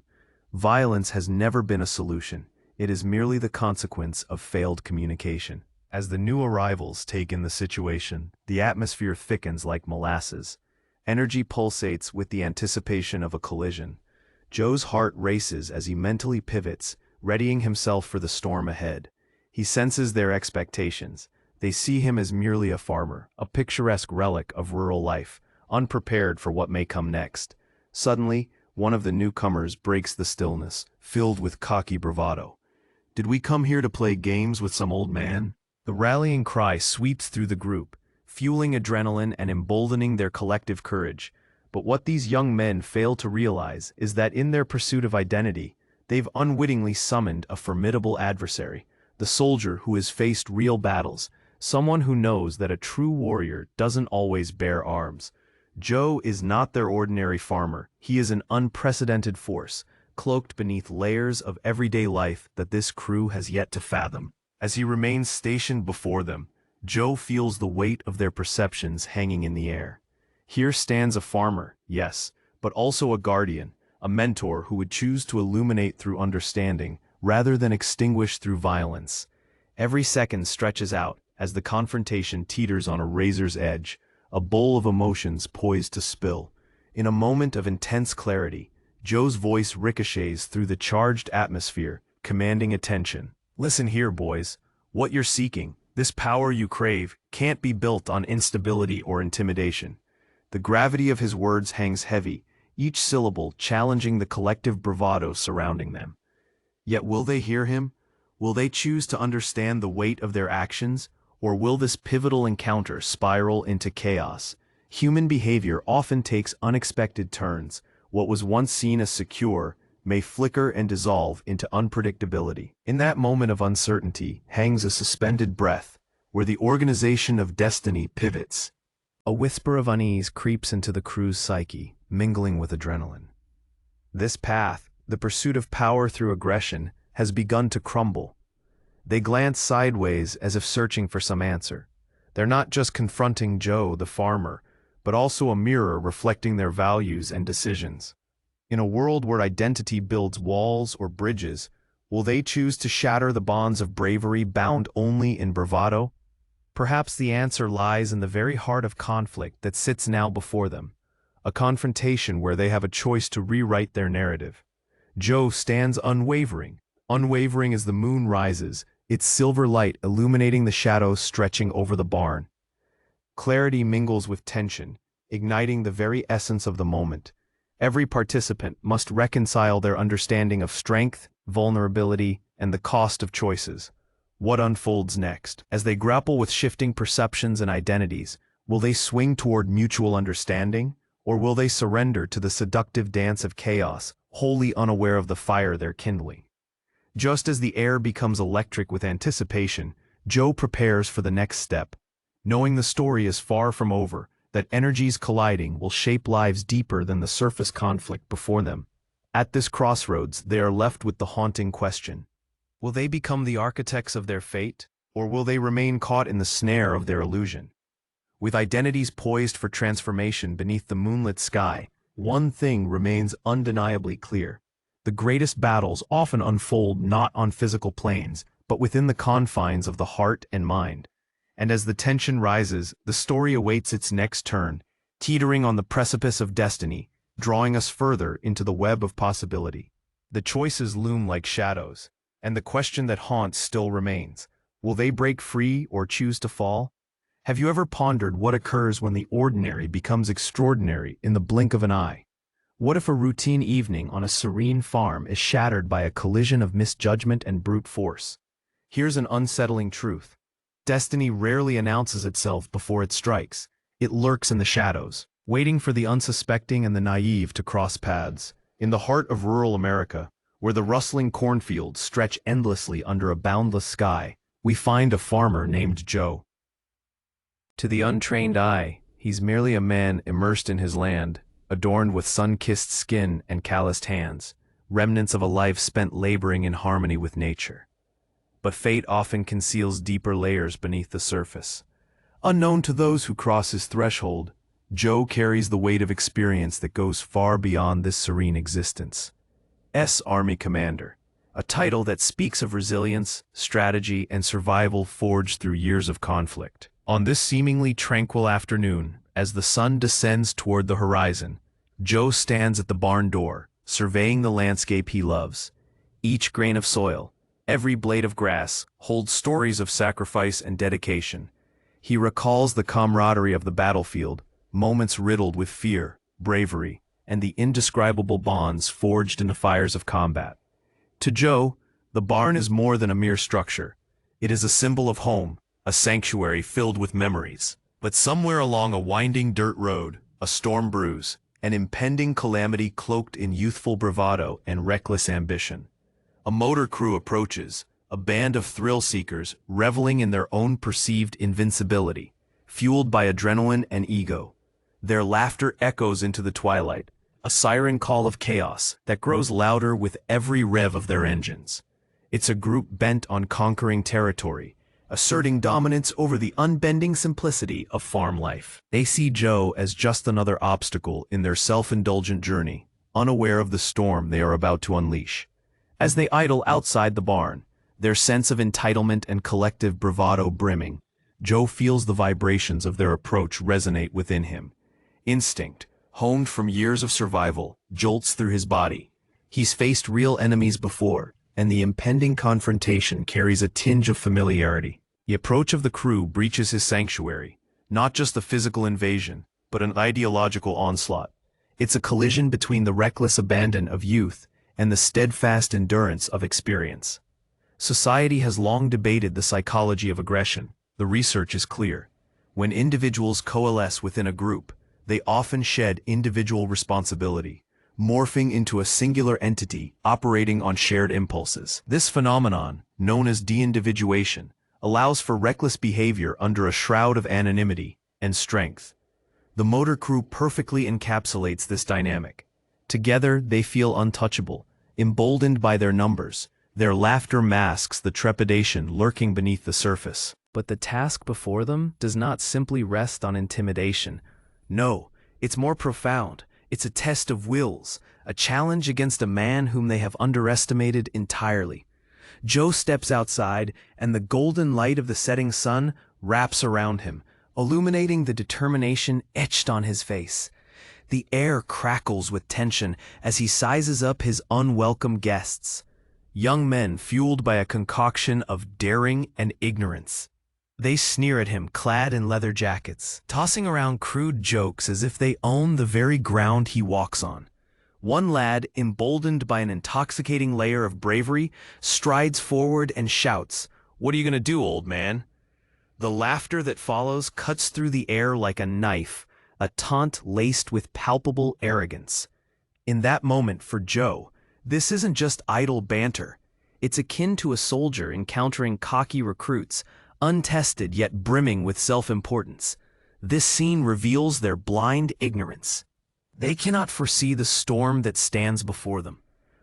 Violence has never been a solution. It is merely the consequence of failed communication. As the new arrivals take in the situation, the atmosphere thickens like molasses. Energy pulsates with the anticipation of a collision. Joe's heart races as he mentally pivots, readying himself for the storm ahead. He senses their expectations. They see him as merely a farmer, a picturesque relic of rural life, unprepared for what may come next. Suddenly, one of the newcomers breaks the stillness, filled with cocky bravado. "Did we come here to play games with some old man?" The rallying cry sweeps through the group, fueling adrenaline and emboldening their collective courage. But what these young men fail to realize is that in their pursuit of identity, they've unwittingly summoned a formidable adversary, the soldier who has faced real battles, someone who knows that a true warrior doesn't always bear arms. Joe is not their ordinary farmer. He is an unprecedented force, cloaked beneath layers of everyday life that this crew has yet to fathom. As he remains stationed before them, Joe feels the weight of their perceptions hanging in the air. Here stands a farmer, yes, but also a guardian, a mentor who would choose to illuminate through understanding rather than extinguish through violence. Every second stretches out as the confrontation teeters on a razor's edge, a bowl of emotions poised to spill. In a moment of intense clarity, Joe's voice ricochets through the charged atmosphere, commanding attention. "Listen here, boys. What you're seeking, This power you crave can't be built on instability or intimidation. The gravity of his words hangs heavy, each syllable challenging the collective bravado surrounding them. Yet will they hear him? Will they choose to understand the weight of their actions? Or will this pivotal encounter spiral into chaos? Human behavior often takes unexpected turns. What was once seen as secure may flicker and dissolve into unpredictability. In that moment of uncertainty hangs a suspended breath, where the organization of destiny pivots. A whisper of unease creeps into the crew's psyche, mingling with adrenaline. This path, the pursuit of power through aggression, has begun to crumble. They glance sideways as if searching for some answer. They're not just confronting Joe, the farmer, but also a mirror reflecting their values and decisions. In a world where identity builds walls or bridges, will they choose to shatter the bonds of bravery bound only in bravado? Perhaps the answer lies in the very heart of conflict that sits now before them, a confrontation where they have a choice to rewrite their narrative. Joe stands unwavering as the moon rises, its silver light illuminating the shadows stretching over the barn. Clarity mingles with tension, igniting the very essence of the moment. Every participant must reconcile their understanding of strength, vulnerability, and the cost of choices. What unfolds next? As they grapple with shifting perceptions and identities, will they swing toward mutual understanding, or will they surrender to the seductive dance of chaos, wholly unaware of the fire they're kindling? Just as the air becomes electric with anticipation, Joe prepares for the next step, knowing the story is far from over, that energies colliding will shape lives deeper than the surface conflict before them. At this crossroads, they are left with the haunting question: will they become the architects of their fate, or will they remain caught in the snare of their illusion? With identities poised for transformation beneath the moonlit sky, one thing remains undeniably clear. The greatest battles often unfold not on physical planes, but within the confines of the heart and mind. And as the tension rises, the story awaits its next turn, teetering on the precipice of destiny, drawing us further into the web of possibility. The choices loom like shadows, and the question that haunts still remains: will they break free or choose to fall? Have you ever pondered what occurs when the ordinary becomes extraordinary in the blink of an eye? What if a routine evening on a serene farm is shattered by a collision of misjudgment and brute force? Here's an unsettling truth. Destiny rarely announces itself before it strikes. It lurks in the shadows, waiting for the unsuspecting and the naive to cross paths. In the heart of rural America, where the rustling cornfields stretch endlessly under a boundless sky, we find a farmer named Joe. To the untrained eye, he's merely a man immersed in his land, adorned with sun-kissed skin and calloused hands, remnants of a life spent laboring in harmony with nature. But fate often conceals deeper layers beneath the surface. Unknown to those who cross his threshold, Joe carries the weight of experience that goes far beyond this serene existence. Army Commander, a title that speaks of resilience, strategy, and survival forged through years of conflict. On this seemingly tranquil afternoon, as the sun descends toward the horizon, Joe stands at the barn door, surveying the landscape he loves. Each grain of soil, every blade of grass, holds stories of sacrifice and dedication. He recalls the camaraderie of the battlefield, moments riddled with fear, bravery, and the indescribable bonds forged in the fires of combat. To Joe, the barn is more than a mere structure. It is a symbol of home, a sanctuary filled with memories. But somewhere along a winding dirt road, a storm brews, an impending calamity cloaked in youthful bravado and reckless ambition. A motor crew approaches, a band of thrill-seekers reveling in their own perceived invincibility, fueled by adrenaline and ego. Their laughter echoes into the twilight, a siren call of chaos that grows louder with every rev of their engines. It's a group bent on conquering territory, asserting dominance over the unbending simplicity of farm life. They see Joe as just another obstacle in their self-indulgent journey, unaware of the storm they are about to unleash. As they idle outside the barn, their sense of entitlement and collective bravado brimming, Joe feels the vibrations of their approach resonate within him. Instinct, honed from years of survival, jolts through his body. He's faced real enemies before, and the impending confrontation carries a tinge of familiarity. The approach of the crew breaches his sanctuary, not just a physical invasion, but an ideological onslaught. It's a collision between the reckless abandon of youth and the steadfast endurance of experience. Society has long debated the psychology of aggression. The research is clear. When individuals coalesce within a group, they often shed individual responsibility, morphing into a singular entity operating on shared impulses. This phenomenon, known as de-individuation, allows for reckless behavior under a shroud of anonymity and strength. The motor crew perfectly encapsulates this dynamic. Together, they feel untouchable, emboldened by their numbers. Their laughter masks the trepidation lurking beneath the surface. But the task before them does not simply rest on intimidation. No, it's more profound. It's a test of wills, a challenge against a man whom they have underestimated entirely. Joe steps outside, and the golden light of the setting sun wraps around him, illuminating the determination etched on his face. The air crackles with tension as he sizes up his unwelcome guests. Young men fueled by a concoction of daring and ignorance. They sneer at him, clad in leather jackets, tossing around crude jokes as if they own the very ground he walks on. One lad, emboldened by an intoxicating layer of bravery, strides forward and shouts, "What are you gonna do, old man?" The laughter that follows cuts through the air like a knife, a taunt laced with palpable arrogance. In that moment, for Joe, this isn't just idle banter. It's akin to a soldier encountering cocky recruits, untested yet brimming with self-importance. This scene reveals their blind ignorance. They cannot foresee the storm that stands before them.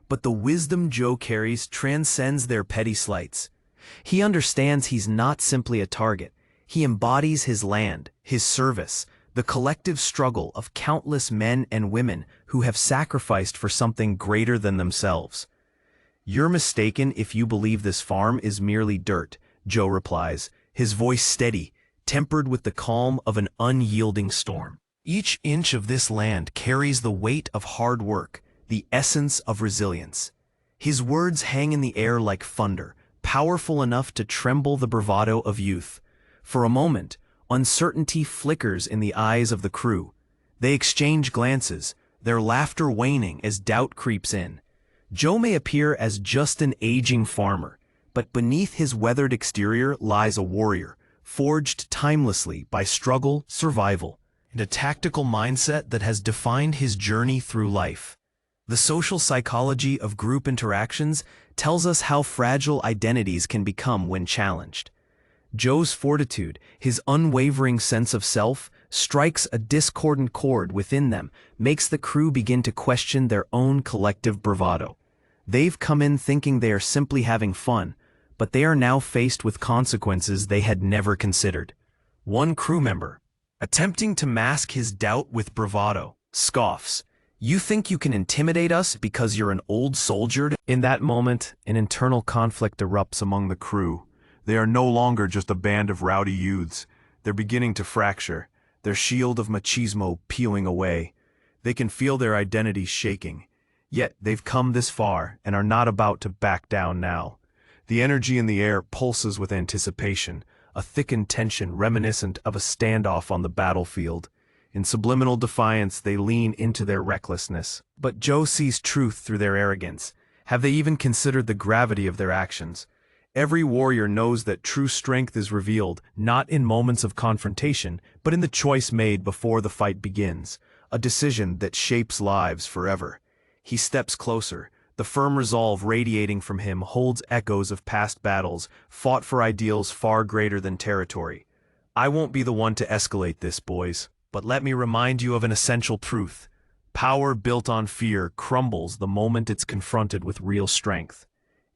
But the wisdom Joe carries transcends their petty slights. He understands he's not simply a target. He embodies his land, his service, the collective struggle of countless men and women who have sacrificed for something greater than themselves. "You're mistaken if you believe this farm is merely dirt," Joe replies, his voice steady, tempered with the calm of an unyielding storm. "Each inch of this land carries the weight of hard work, the essence of resilience." His words hang in the air like thunder, powerful enough to tremble the bravado of youth. For a moment, uncertainty flickers in the eyes of the crew. They exchange glances, their laughter waning as doubt creeps in. Joe may appear as just an aging farmer, but beneath his weathered exterior lies a warrior, forged timelessly by struggle, survival, and a tactical mindset that has defined his journey through life. The social psychology of group interactions tells us how fragile identities can become when challenged. Joe's fortitude, his unwavering sense of self, strikes a discordant chord within them, makes the crew begin to question their own collective bravado. They've come in thinking they are simply having fun, but they are now faced with consequences they had never considered. One crew member, attempting to mask his doubt with bravado, scoffs, "You think you can intimidate us because you're an old soldier?" In that moment, an internal conflict erupts among the crew. They are no longer just a band of rowdy youths. They're beginning to fracture, their shield of machismo peeling away. They can feel their identities shaking. Yet they've come this far and are not about to back down now. The energy in the air pulses with anticipation, a thickened tension reminiscent of a standoff on the battlefield. In subliminal defiance, they lean into their recklessness. But Joe sees truth through their arrogance. Have they even considered the gravity of their actions? Every warrior knows that true strength is revealed, not in moments of confrontation, but in the choice made before the fight begins, a decision that shapes lives forever. He steps closer. The firm resolve radiating from him holds echoes of past battles, fought for ideals far greater than territory. "I won't be the one to escalate this, boys, but let me remind you of an essential truth. Power built on fear crumbles the moment it's confronted with real strength."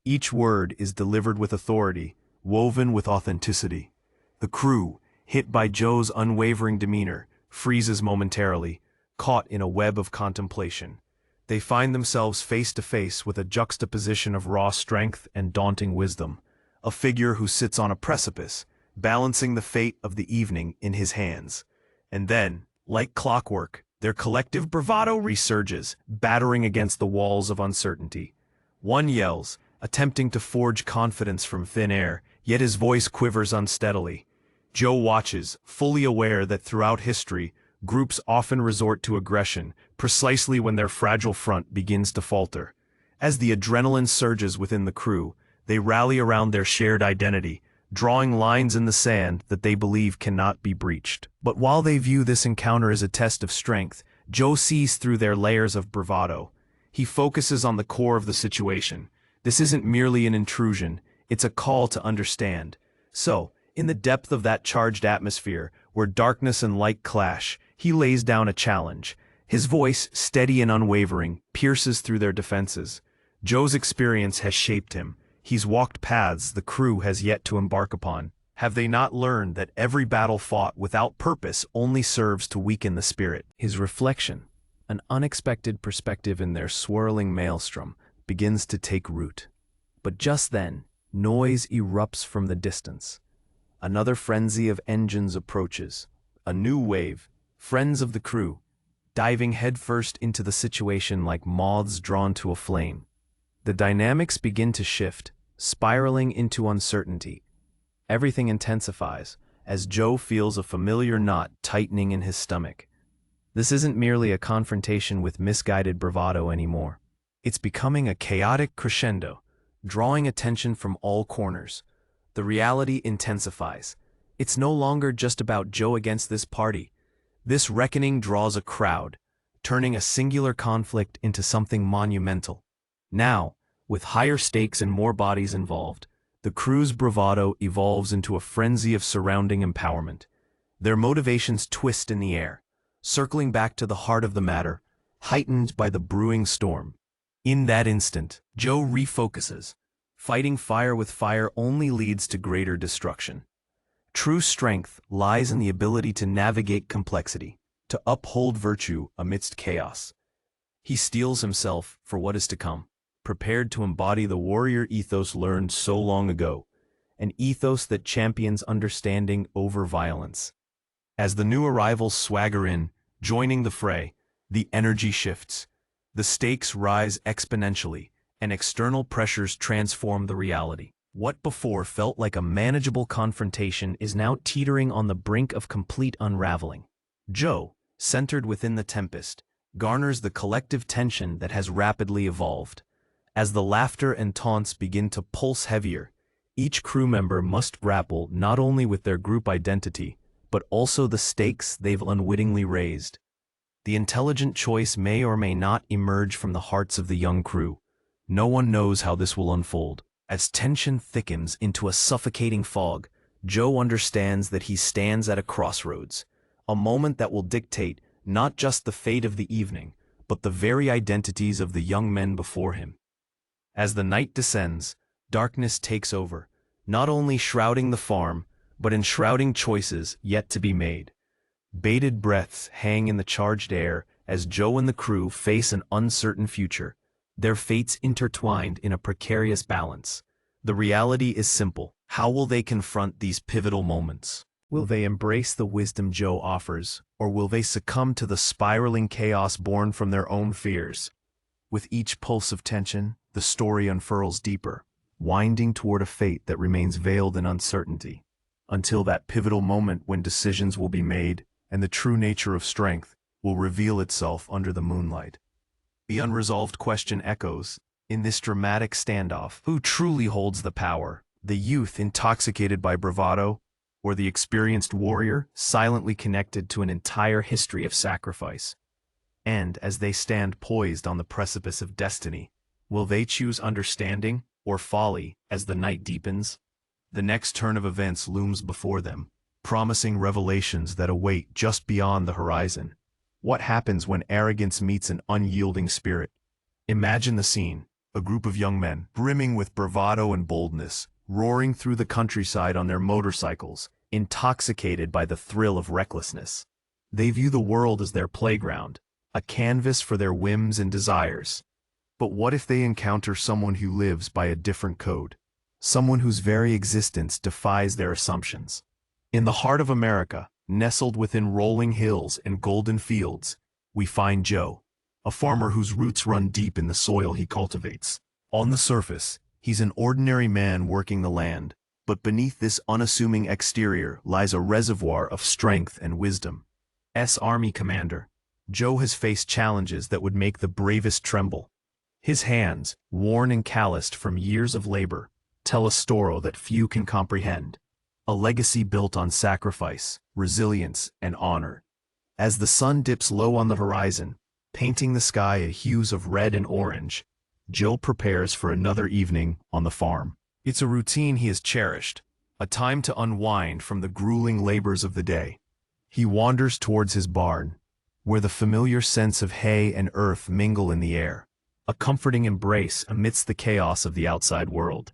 Each word is delivered with authority, woven with authenticity. The crew, hit by Joe's unwavering demeanor, freezes momentarily, caught in a web of contemplation. They find themselves face to face with a juxtaposition of raw strength and daunting wisdom, a figure who sits on a precipice, balancing the fate of the evening in his hands. And then, like clockwork, their collective bravado resurges, battering against the walls of uncertainty. One yells, attempting to forge confidence from thin air, yet his voice quivers unsteadily. Joe watches, fully aware that throughout history, groups often resort to aggression, precisely when their fragile front begins to falter. As the adrenaline surges within the crew, they rally around their shared identity, drawing lines in the sand that they believe cannot be breached. But while they view this encounter as a test of strength, Joe sees through their layers of bravado. He focuses on the core of the situation. This isn't merely an intrusion, it's a call to understand. So, in the depth of that charged atmosphere, where darkness and light clash, he lays down a challenge. His voice, steady and unwavering, pierces through their defenses. Joe's experience has shaped him. He's walked paths the crew has yet to embark upon. Have they not learned that every battle fought without purpose only serves to weaken the spirit? His reflection, an unexpected perspective in their swirling maelstrom, begins to take root. But just then, noise erupts from the distance. Another frenzy of engines approaches. A new wave, friends of the crew, diving headfirst into the situation like moths drawn to a flame. The dynamics begin to shift, spiraling into uncertainty. Everything intensifies, as Joe feels a familiar knot tightening in his stomach. This isn't merely a confrontation with misguided bravado anymore. It's becoming a chaotic crescendo, drawing attention from all corners. The reality intensifies. It's no longer just about Joe against this party. This reckoning draws a crowd, turning a singular conflict into something monumental. Now, with higher stakes and more bodies involved, the crew's bravado evolves into a frenzy of surrounding empowerment. Their motivations twist in the air, circling back to the heart of the matter, heightened by the brewing storm. In that instant, Joe refocuses. Fighting fire with fire only leads to greater destruction. True strength lies in the ability to navigate complexity, to uphold virtue amidst chaos. He steels himself for what is to come, prepared to embody the warrior ethos learned so long ago, an ethos that champions understanding over violence. As the new arrivals swagger in, joining the fray, the energy shifts. The stakes rise exponentially, and external pressures transform the reality. What before felt like a manageable confrontation is now teetering on the brink of complete unraveling. Joe, centered within the tempest, garners the collective tension that has rapidly evolved. As the laughter and taunts begin to pulse heavier, each crew member must grapple not only with their group identity, but also the stakes they've unwittingly raised. The intelligent choice may or may not emerge from the hearts of the young crew. No one knows how this will unfold. As tension thickens into a suffocating fog, Joe understands that he stands at a crossroads, a moment that will dictate not just the fate of the evening, but the very identities of the young men before him. As the night descends, darkness takes over, not only shrouding the farm, but enshrouding choices yet to be made. Bated breaths hang in the charged air as Joe and the crew face an uncertain future, their fates intertwined in a precarious balance. The reality is simple. How will they confront these pivotal moments? Will they embrace the wisdom Joe offers, or will they succumb to the spiraling chaos born from their own fears? With each pulse of tension, the story unfurls deeper, winding toward a fate that remains veiled in uncertainty, until that pivotal moment when decisions will be made and the true nature of strength will reveal itself under the moonlight. The unresolved question echoes, in this dramatic standoff, who truly holds the power? The youth intoxicated by bravado, or the experienced warrior silently connected to an entire history of sacrifice? And as they stand poised on the precipice of destiny, will they choose understanding or folly as the night deepens? The next turn of events looms before them, promising revelations that await just beyond the horizon. What happens when arrogance meets an unyielding spirit? Imagine the scene, a group of young men, brimming with bravado and boldness, roaring through the countryside on their motorcycles, intoxicated by the thrill of recklessness. They view the world as their playground, a canvas for their whims and desires. But what if they encounter someone who lives by a different code? Someone whose very existence defies their assumptions. In the heart of America, nestled within rolling hills and golden fields, we find Joe, a farmer whose roots run deep in the soil he cultivates. On the surface, He's an ordinary man working the land, but beneath this unassuming exterior lies a reservoir of strength and wisdom. Army commander, Joe has faced challenges that would make the bravest tremble. His hands, worn and calloused from years of labor, tell a story that few can comprehend. A legacy built on sacrifice, resilience, and honor. As the sun dips low on the horizon, painting the sky in hues of red and orange, Joe prepares for another evening on the farm. It's a routine he has cherished, a time to unwind from the grueling labors of the day. He wanders towards his barn, where the familiar scents of hay and earth mingle in the air, a comforting embrace amidst the chaos of the outside world.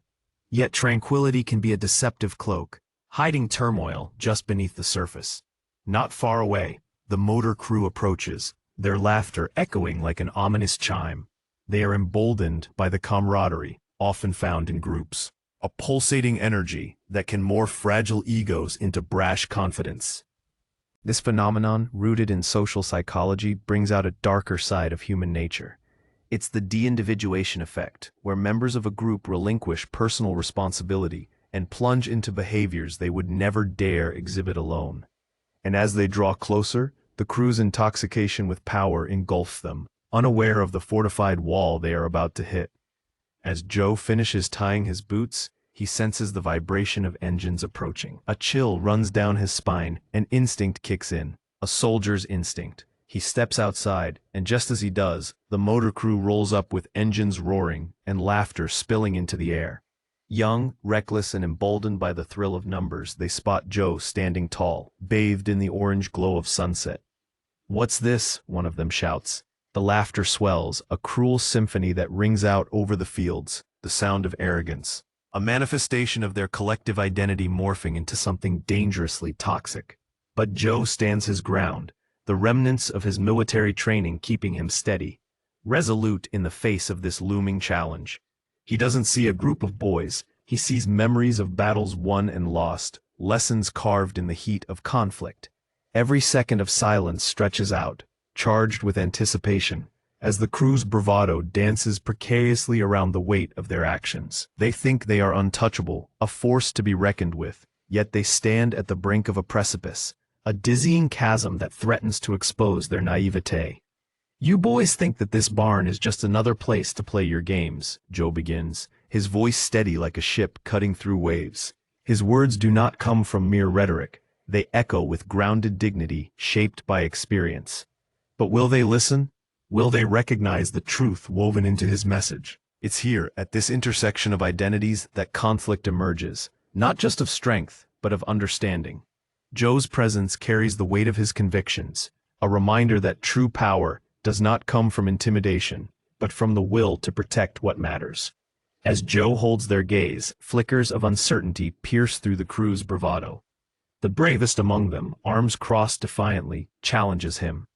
Yet tranquility can be a deceptive cloak, hiding turmoil just beneath the surface. Not far away, the motor crew approaches, their laughter echoing like an ominous chime. They are emboldened by the camaraderie, often found in groups, a pulsating energy that can morph fragile egos into brash confidence. This phenomenon, rooted in social psychology, brings out a darker side of human nature. It's the de-individuation effect, where members of a group relinquish personal responsibility and plunge into behaviors they would never dare exhibit alone. And as they draw closer, the crew's intoxication with power engulfs them, unaware of the fortified wall they are about to hit. As Joe finishes tying his boots, he senses the vibration of engines approaching. A chill runs down his spine, an instinct kicks in, a soldier's instinct. He steps outside, and just as he does, the motor crew rolls up with engines roaring and laughter spilling into the air. Young, reckless, and emboldened by the thrill of numbers, they spot Joe standing tall, bathed in the orange glow of sunset. "What's this?" one of them shouts. The laughter swells, a cruel symphony that rings out over the fields, the sound of arrogance, a manifestation of their collective identity morphing into something dangerously toxic. But Joe stands his ground, the remnants of his military training keeping him steady, resolute in the face of this looming challenge. He doesn't see a group of boys, he sees memories of battles won and lost, lessons carved in the heat of conflict. Every second of silence stretches out, charged with anticipation, as the crew's bravado dances precariously around the weight of their actions. They think they are untouchable, a force to be reckoned with, yet they stand at the brink of a precipice, a dizzying chasm that threatens to expose their naivete. "You boys think that this barn is just another place to play your games," Joe begins, his voice steady like a ship cutting through waves. His words do not come from mere rhetoric, they echo with grounded dignity shaped by experience. But will they listen? Will they recognize the truth woven into his message? It's here, at this intersection of identities, that conflict emerges, not just of strength, but of understanding. Joe's presence carries the weight of his convictions, a reminder that true power does not come from intimidation, but from the will to protect what matters. As Joe holds their gaze, flickers of uncertainty pierce through the crew's bravado. The bravest among them, arms crossed defiantly, challenges him.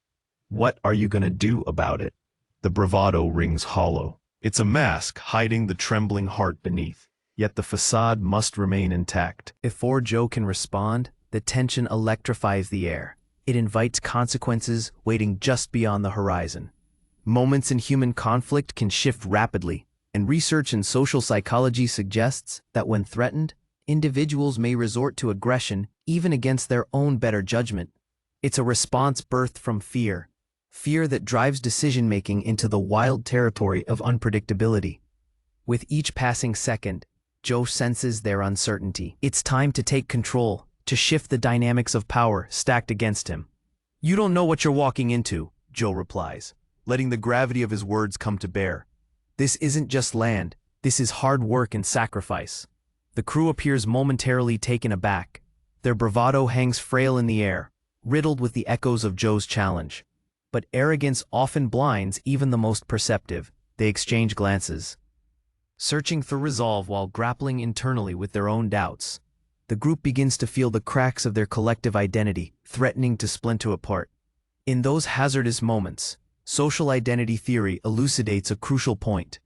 "What are you gonna do about it?" The bravado rings hollow. It's a mask hiding the trembling heart beneath, yet the facade must remain intact. Before Joe can respond, the tension electrifies the air. It invites consequences waiting just beyond the horizon. Moments in human conflict can shift rapidly, and research in social psychology suggests that when threatened, individuals may resort to aggression even against their own better judgment. It's a response birthed from fear, fear that drives decision-making into the wild territory of unpredictability. With each passing second, Joe senses their uncertainty. It's time to take control, to shift the dynamics of power stacked against him. "You don't know what you're walking into," Joe replies, letting the gravity of his words come to bear. "This isn't just land, this is hard work and sacrifice." The crew appears momentarily taken aback. Their bravado hangs frail in the air, riddled with the echoes of Joe's challenge. But arrogance often blinds even the most perceptive. They exchange glances, searching for resolve while grappling internally with their own doubts. The group begins to feel the cracks of their collective identity, threatening to splinter apart. In those hazardous moments, social identity theory elucidates a crucial point.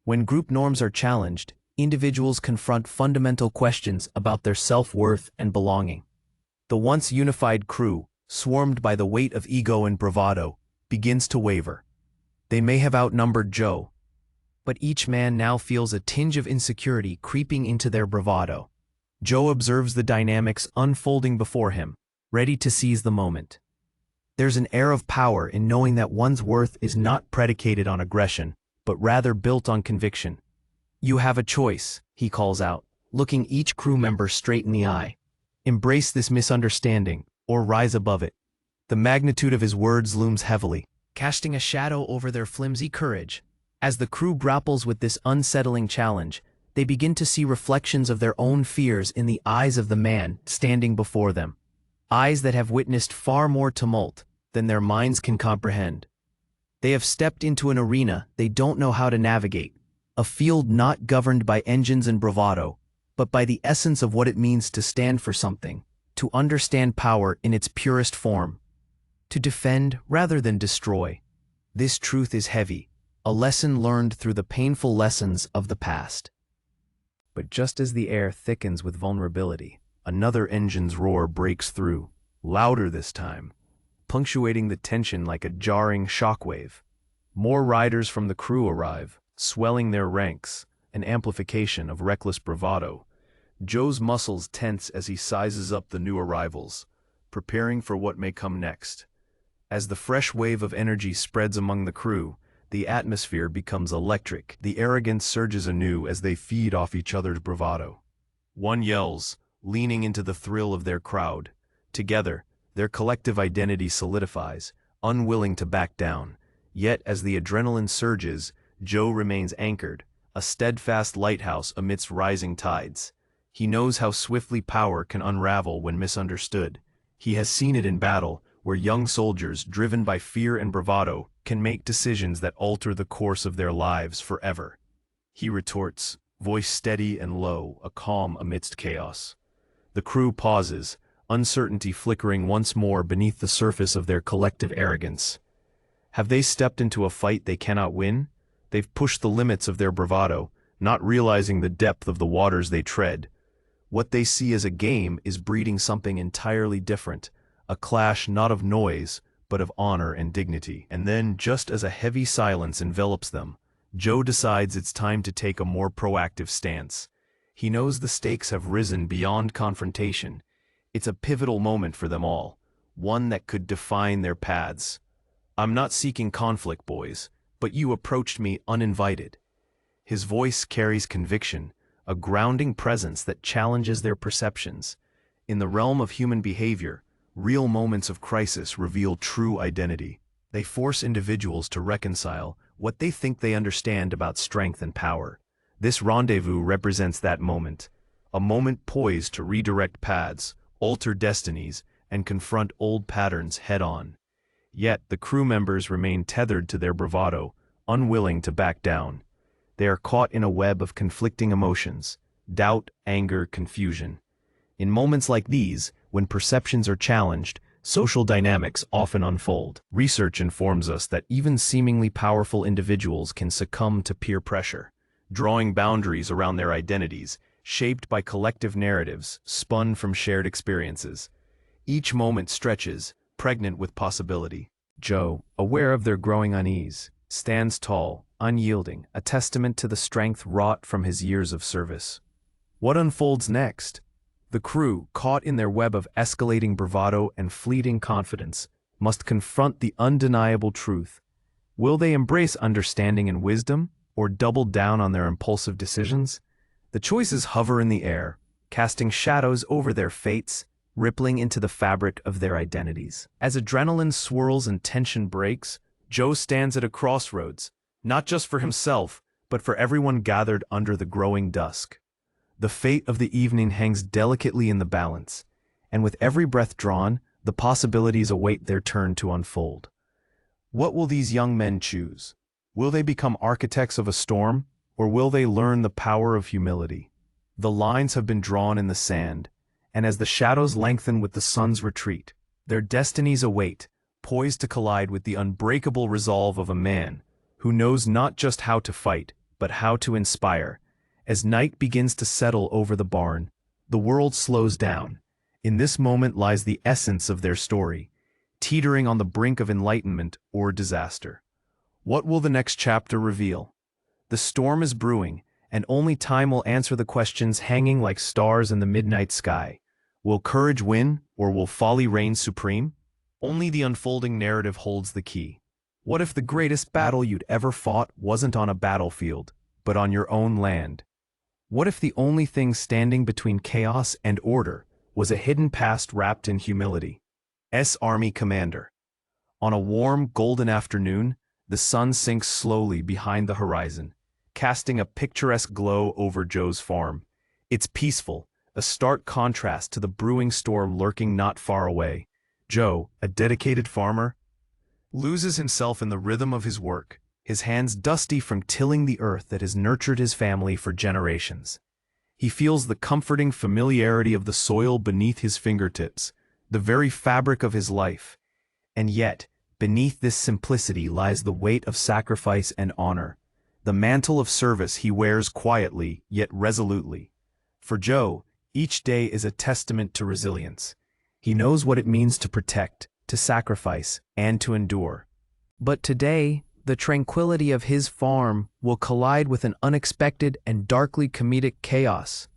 When group norms are challenged, individuals confront fundamental questions about their self-worth and belonging. The once unified crew, swarmed by the weight of ego and bravado, begins to waver. They may have outnumbered Joe, but each man now feels a tinge of insecurity creeping into their bravado. Joe observes the dynamics unfolding before him, ready to seize the moment. There's an air of power in knowing that one's worth is not predicated on aggression, but rather built on conviction. "You have a choice," he calls out, looking each crew member straight in the eye. "Embrace this misunderstanding, or rise above it." The magnitude of his words looms heavily, casting a shadow over their flimsy courage. As the crew grapples with this unsettling challenge, they begin to see reflections of their own fears in the eyes of the man standing before them. Eyes that have witnessed far more tumult than their minds can comprehend. They have stepped into an arena they don't know how to navigate, a field not governed by engines and bravado, but by the essence of what it means to stand for something, to understand power in its purest form, to defend rather than destroy. This truth is heavy, a lesson learned through the painful lessons of the past. But just as the air thickens with vulnerability, another engine's roar breaks through, louder this time, punctuating the tension like a jarring shockwave. More riders from the crew arrive, swelling their ranks, an amplification of reckless bravado. Joe's muscles tense as he sizes up the new arrivals, preparing for what may come next. As the fresh wave of energy spreads among the crew, the atmosphere becomes electric. The arrogance surges anew as they feed off each other's bravado. One yells, leaning into the thrill of their crowd. Together, their collective identity solidifies, unwilling to back down. Yet as the adrenaline surges, Joe remains anchored, a steadfast lighthouse amidst rising tides. He knows how swiftly power can unravel when misunderstood. He has seen it in battle, where young soldiers, driven by fear and bravado, can make decisions that alter the course of their lives forever. He retorts, voice steady and low, a calm amidst chaos. The crew pauses, uncertainty flickering once more beneath the surface of their collective arrogance. Have they stepped into a fight they cannot win? They've pushed the limits of their bravado, not realizing the depth of the waters they tread. What they see as a game is breeding something entirely different, a clash not of noise, but of honor and dignity. And then, just as a heavy silence envelops them, Joe decides it's time to take a more proactive stance. He knows the stakes have risen beyond confrontation. It's a pivotal moment for them all, one that could define their paths. "I'm not seeking conflict, boys, but you approached me uninvited." His voice carries conviction, a grounding presence that challenges their perceptions. In the realm of human behavior, real moments of crisis reveal true identity. They force individuals to reconcile what they think they understand about strength and power. This rendezvous represents that moment, a moment poised to redirect paths, alter destinies, and confront old patterns head-on. Yet the crew members remain tethered to their bravado, unwilling to back down. They are caught in a web of conflicting emotions, doubt, anger, confusion. In moments like these, when perceptions are challenged, social dynamics often unfold. Research informs us that even seemingly powerful individuals can succumb to peer pressure, drawing boundaries around their identities, shaped by collective narratives spun from shared experiences. Each moment stretches, pregnant with possibility. Joe, aware of their growing unease, stands tall, unyielding, a testament to the strength wrought from his years of service. What unfolds next? The crew, caught in their web of escalating bravado and fleeting confidence, must confront the undeniable truth. Will they embrace understanding and wisdom, or double down on their impulsive decisions? The choices hover in the air, casting shadows over their fates, rippling into the fabric of their identities. As adrenaline swirls and tension breaks, Joe stands at a crossroads, not just for himself, but for everyone gathered under the growing dusk. The fate of the evening hangs delicately in the balance, and with every breath drawn, the possibilities await their turn to unfold. What will these young men choose? Will they become architects of a storm, or will they learn the power of humility? The lines have been drawn in the sand, and as the shadows lengthen with the sun's retreat, their destinies await, poised to collide with the unbreakable resolve of a man who knows not just how to fight, but how to inspire. As night begins to settle over the barn, the world slows down. In this moment lies the essence of their story, teetering on the brink of enlightenment or disaster. What will the next chapter reveal? The storm is brewing, and only time will answer the questions hanging like stars in the midnight sky. Will courage win, or will folly reign supreme? Only the unfolding narrative holds the key. What if the greatest battle you'd ever fought wasn't on a battlefield, but on your own land? What if the only thing standing between chaos and order was a hidden past wrapped in humility? Army Commander. On a warm, golden afternoon, the sun sinks slowly behind the horizon, casting a picturesque glow over Joe's farm. It's peaceful, a stark contrast to the brewing storm lurking not far away. Joe, a dedicated farmer, loses himself in the rhythm of his work, his hands dusty from tilling the earth that has nurtured his family for generations. He feels the comforting familiarity of the soil beneath his fingertips, the very fabric of his life. And yet, beneath this simplicity lies the weight of sacrifice and honor, the mantle of service he wears quietly yet resolutely. For Joe, each day is a testament to resilience. He knows what it means to protect, to sacrifice, and to endure. But today, the tranquility of his farm will collide with an unexpected and darkly comedic chaos.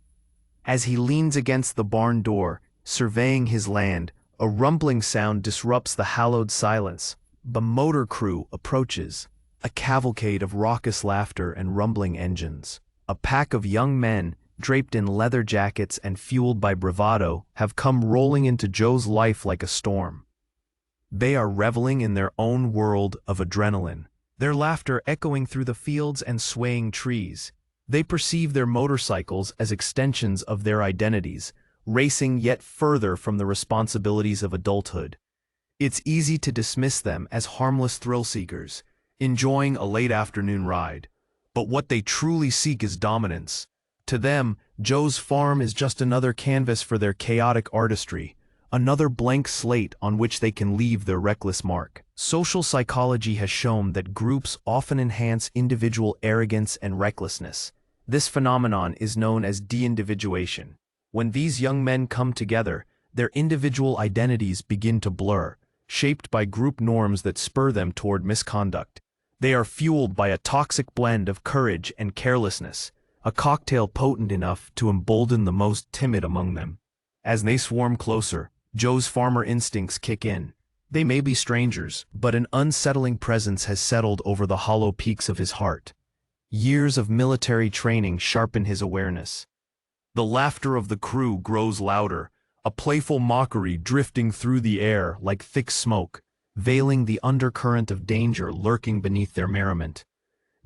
As he leans against the barn door, surveying his land, a rumbling sound disrupts the hallowed silence. The motor crew approaches, a cavalcade of raucous laughter and rumbling engines. A pack of young men, draped in leather jackets and fueled by bravado, have come rolling into Joe's life like a storm. They are reveling in their own world of adrenaline, their laughter echoing through the fields and swaying trees. They perceive their motorcycles as extensions of their identities, racing yet further from the responsibilities of adulthood. It's easy to dismiss them as harmless thrill-seekers, enjoying a late afternoon ride. But what they truly seek is dominance. To them, Joe's farm is just another canvas for their chaotic artistry, another blank slate on which they can leave their reckless mark. Social psychology has shown that groups often enhance individual arrogance and recklessness. This phenomenon is known as de-individuation. When these young men come together, their individual identities begin to blur, shaped by group norms that spur them toward misconduct. They are fueled by a toxic blend of courage and carelessness, a cocktail potent enough to embolden the most timid among them. As they swarm closer, Joe's farmer instincts kick in. They may be strangers, but an unsettling presence has settled over the hollow peaks of his heart. Years of military training sharpen his awareness. The laughter of the crew grows louder, a playful mockery drifting through the air like thick smoke, veiling the undercurrent of danger lurking beneath their merriment.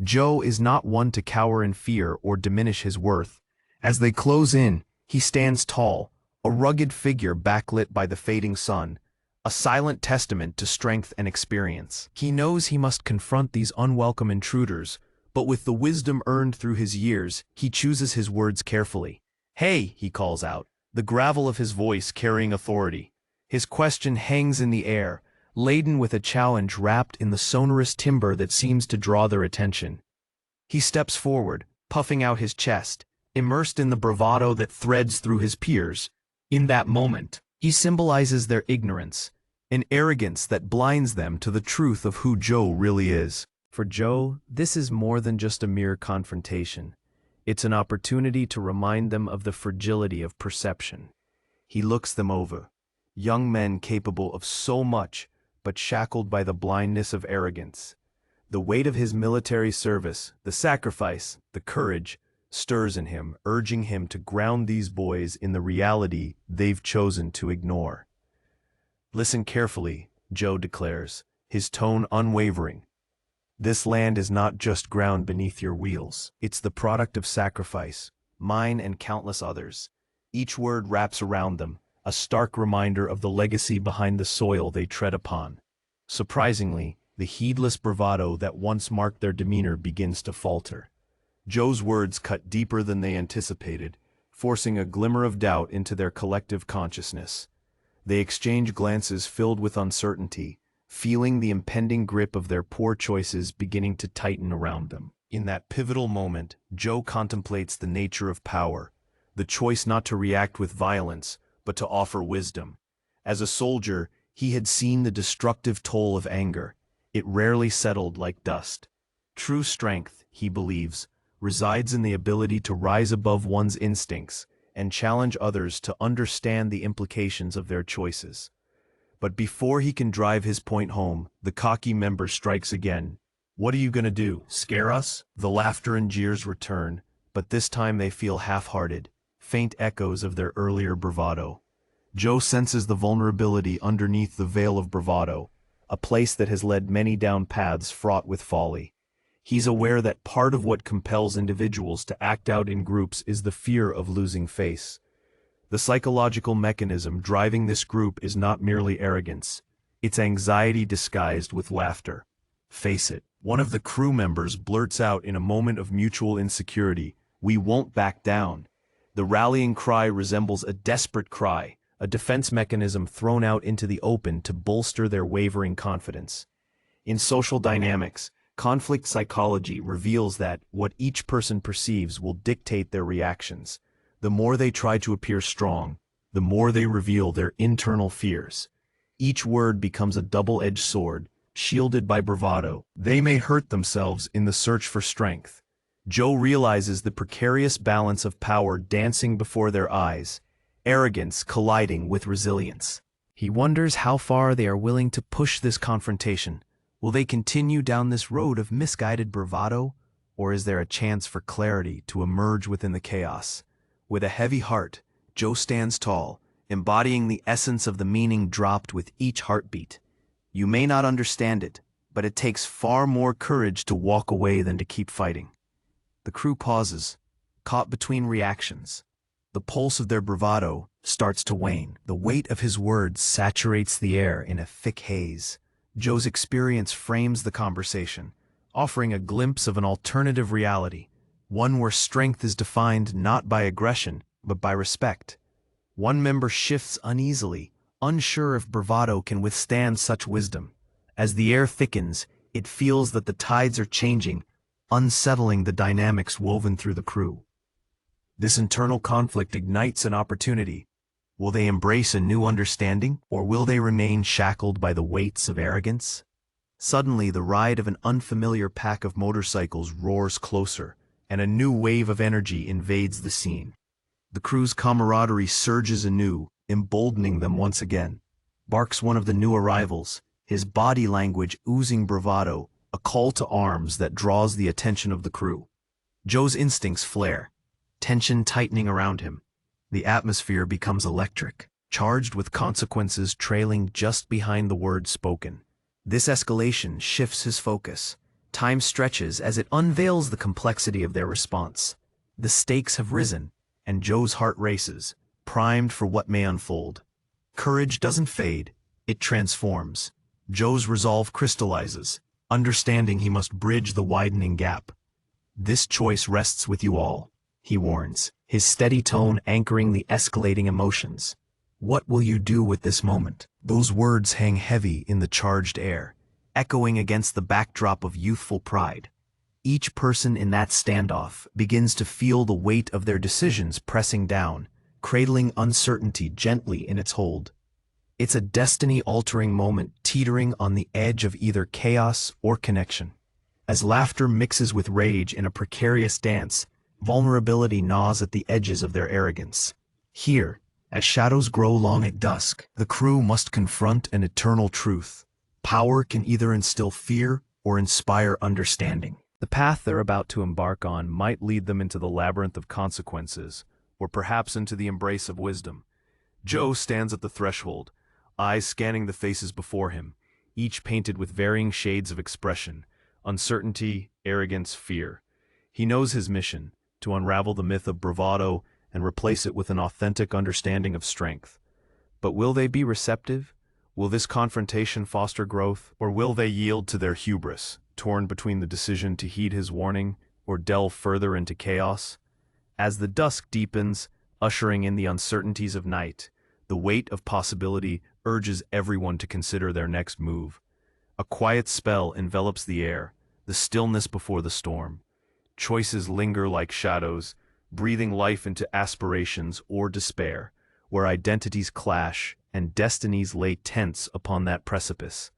Joe is not one to cower in fear or diminish his worth. As they close in, he stands tall, a rugged figure backlit by the fading sun, a silent testament to strength and experience. He knows he must confront these unwelcome intruders, but with the wisdom earned through his years, he chooses his words carefully. "Hey," he calls out, the gravel of his voice carrying authority. His question hangs in the air, laden with a challenge wrapped in the sonorous timbre that seems to draw their attention. He steps forward, puffing out his chest, immersed in the bravado that threads through his peers. In that moment, he symbolizes their ignorance, an arrogance that blinds them to the truth of who Joe really is. For Joe, this is more than just a mere confrontation. It's an opportunity to remind them of the fragility of perception. He looks them over, young men capable of so much, but shackled by the blindness of arrogance. The weight of his military service, the sacrifice, the courage, stirs in him, urging him to ground these boys in the reality they've chosen to ignore. "Listen carefully," Joe declares, his tone unwavering. "This land is not just ground beneath your wheels. It's the product of sacrifice, mine and countless others." Each word wraps around them, a stark reminder of the legacy behind the soil they tread upon. Surprisingly, the heedless bravado that once marked their demeanor begins to falter. Joe's words cut deeper than they anticipated, forcing a glimmer of doubt into their collective consciousness. They exchange glances filled with uncertainty, feeling the impending grip of their poor choices beginning to tighten around them. In that pivotal moment, Joe contemplates the nature of power, the choice not to react with violence, but to offer wisdom. As a soldier, he had seen the destructive toll of anger. It rarely settled like dust. True strength, he believes, resides in the ability to rise above one's instincts and challenge others to understand the implications of their choices. But before he can drive his point home, the cocky member strikes again. "What are you gonna do, scare us?" The laughter and jeers return, but this time they feel half-hearted, faint echoes of their earlier bravado. Joe senses the vulnerability underneath the veil of bravado, a place that has led many down paths fraught with folly. He's aware that part of what compels individuals to act out in groups is the fear of losing face. The psychological mechanism driving this group is not merely arrogance, it's anxiety disguised with laughter. "Face it," one of the crew members blurts out in a moment of mutual insecurity, "we won't back down." The rallying cry resembles a desperate cry, a defense mechanism thrown out into the open to bolster their wavering confidence. In social dynamics, conflict psychology reveals that what each person perceives will dictate their reactions. The more they try to appear strong, the more they reveal their internal fears. Each word becomes a double-edged sword, shielded by bravado. They may hurt themselves in the search for strength. Joe realizes the precarious balance of power dancing before their eyes, arrogance colliding with resilience. He wonders how far they are willing to push this confrontation. Will they continue down this road of misguided bravado, or is there a chance for clarity to emerge within the chaos? With a heavy heart, Joe stands tall, embodying the essence of the meaning dropped with each heartbeat. You may not understand it, but it takes far more courage to walk away than to keep fighting. The crew pauses, caught between reactions. The pulse of their bravado starts to wane. The weight of his words saturates the air in a thick haze. Joe's experience frames the conversation, offering a glimpse of an alternative reality, one where strength is defined not by aggression, but by respect. One member shifts uneasily, unsure if bravado can withstand such wisdom. As the air thickens, it feels that the tides are changing, unsettling the dynamics woven through the crew. This internal conflict ignites an opportunity. Will they embrace a new understanding, or will they remain shackled by the weights of arrogance? Suddenly, the ride of an unfamiliar pack of motorcycles roars closer, and a new wave of energy invades the scene. The crew's camaraderie surges anew, emboldening them once again. Barks one of the new arrivals, his body language oozing bravado, a call to arms that draws the attention of the crew. Joe's instincts flare, tension tightening around him. The atmosphere becomes electric, charged with consequences trailing just behind the words spoken. This escalation shifts his focus. Time stretches as it unveils the complexity of their response. The stakes have risen, and Joe's heart races, primed for what may unfold. Courage doesn't fade, it transforms. Joe's resolve crystallizes, understanding he must bridge the widening gap. "This choice rests with you all," he warns, his steady tone anchoring the escalating emotions. "What will you do with this moment?" Those words hang heavy in the charged air, echoing against the backdrop of youthful pride. Each person in that standoff begins to feel the weight of their decisions pressing down, cradling uncertainty gently in its hold. It's a destiny-altering moment teetering on the edge of either chaos or connection. As laughter mixes with rage in a precarious dance, vulnerability gnaws at the edges of their arrogance. Here, as shadows grow long at dusk, the crew must confront an eternal truth. Power can either instill fear or inspire understanding. The path they're about to embark on might lead them into the labyrinth of consequences, or perhaps into the embrace of wisdom. Joe stands at the threshold, eyes scanning the faces before him, each painted with varying shades of expression: uncertainty, arrogance, fear. He knows his mission, to unravel the myth of bravado and replace it with an authentic understanding of strength. But will they be receptive? Will this confrontation foster growth, or will they yield to their hubris, torn between the decision to heed his warning or delve further into chaos? As the dusk deepens, ushering in the uncertainties of night, the weight of possibility urges everyone to consider their next move. A quiet spell envelops the air, the stillness before the storm. Choices linger like shadows, breathing life into aspirations or despair, where identities clash and destinies lay tense upon that precipice.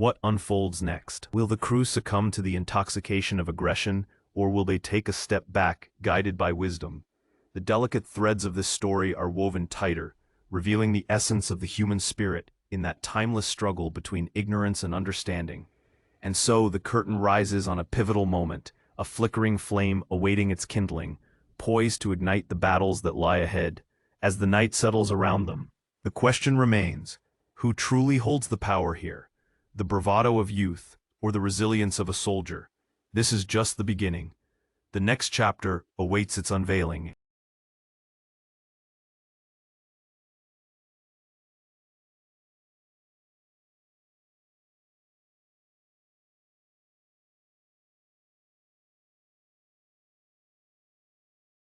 What unfolds next? Will the crew succumb to the intoxication of aggression, or will they take a step back, guided by wisdom? The delicate threads of this story are woven tighter, revealing the essence of the human spirit in that timeless struggle between ignorance and understanding. And so the curtain rises on a pivotal moment, a flickering flame awaiting its kindling, poised to ignite the battles that lie ahead. As the night settles around them, the question remains, who truly holds the power here? The bravado of youth, or the resilience of a soldier? This is just the beginning. The next chapter awaits its unveiling.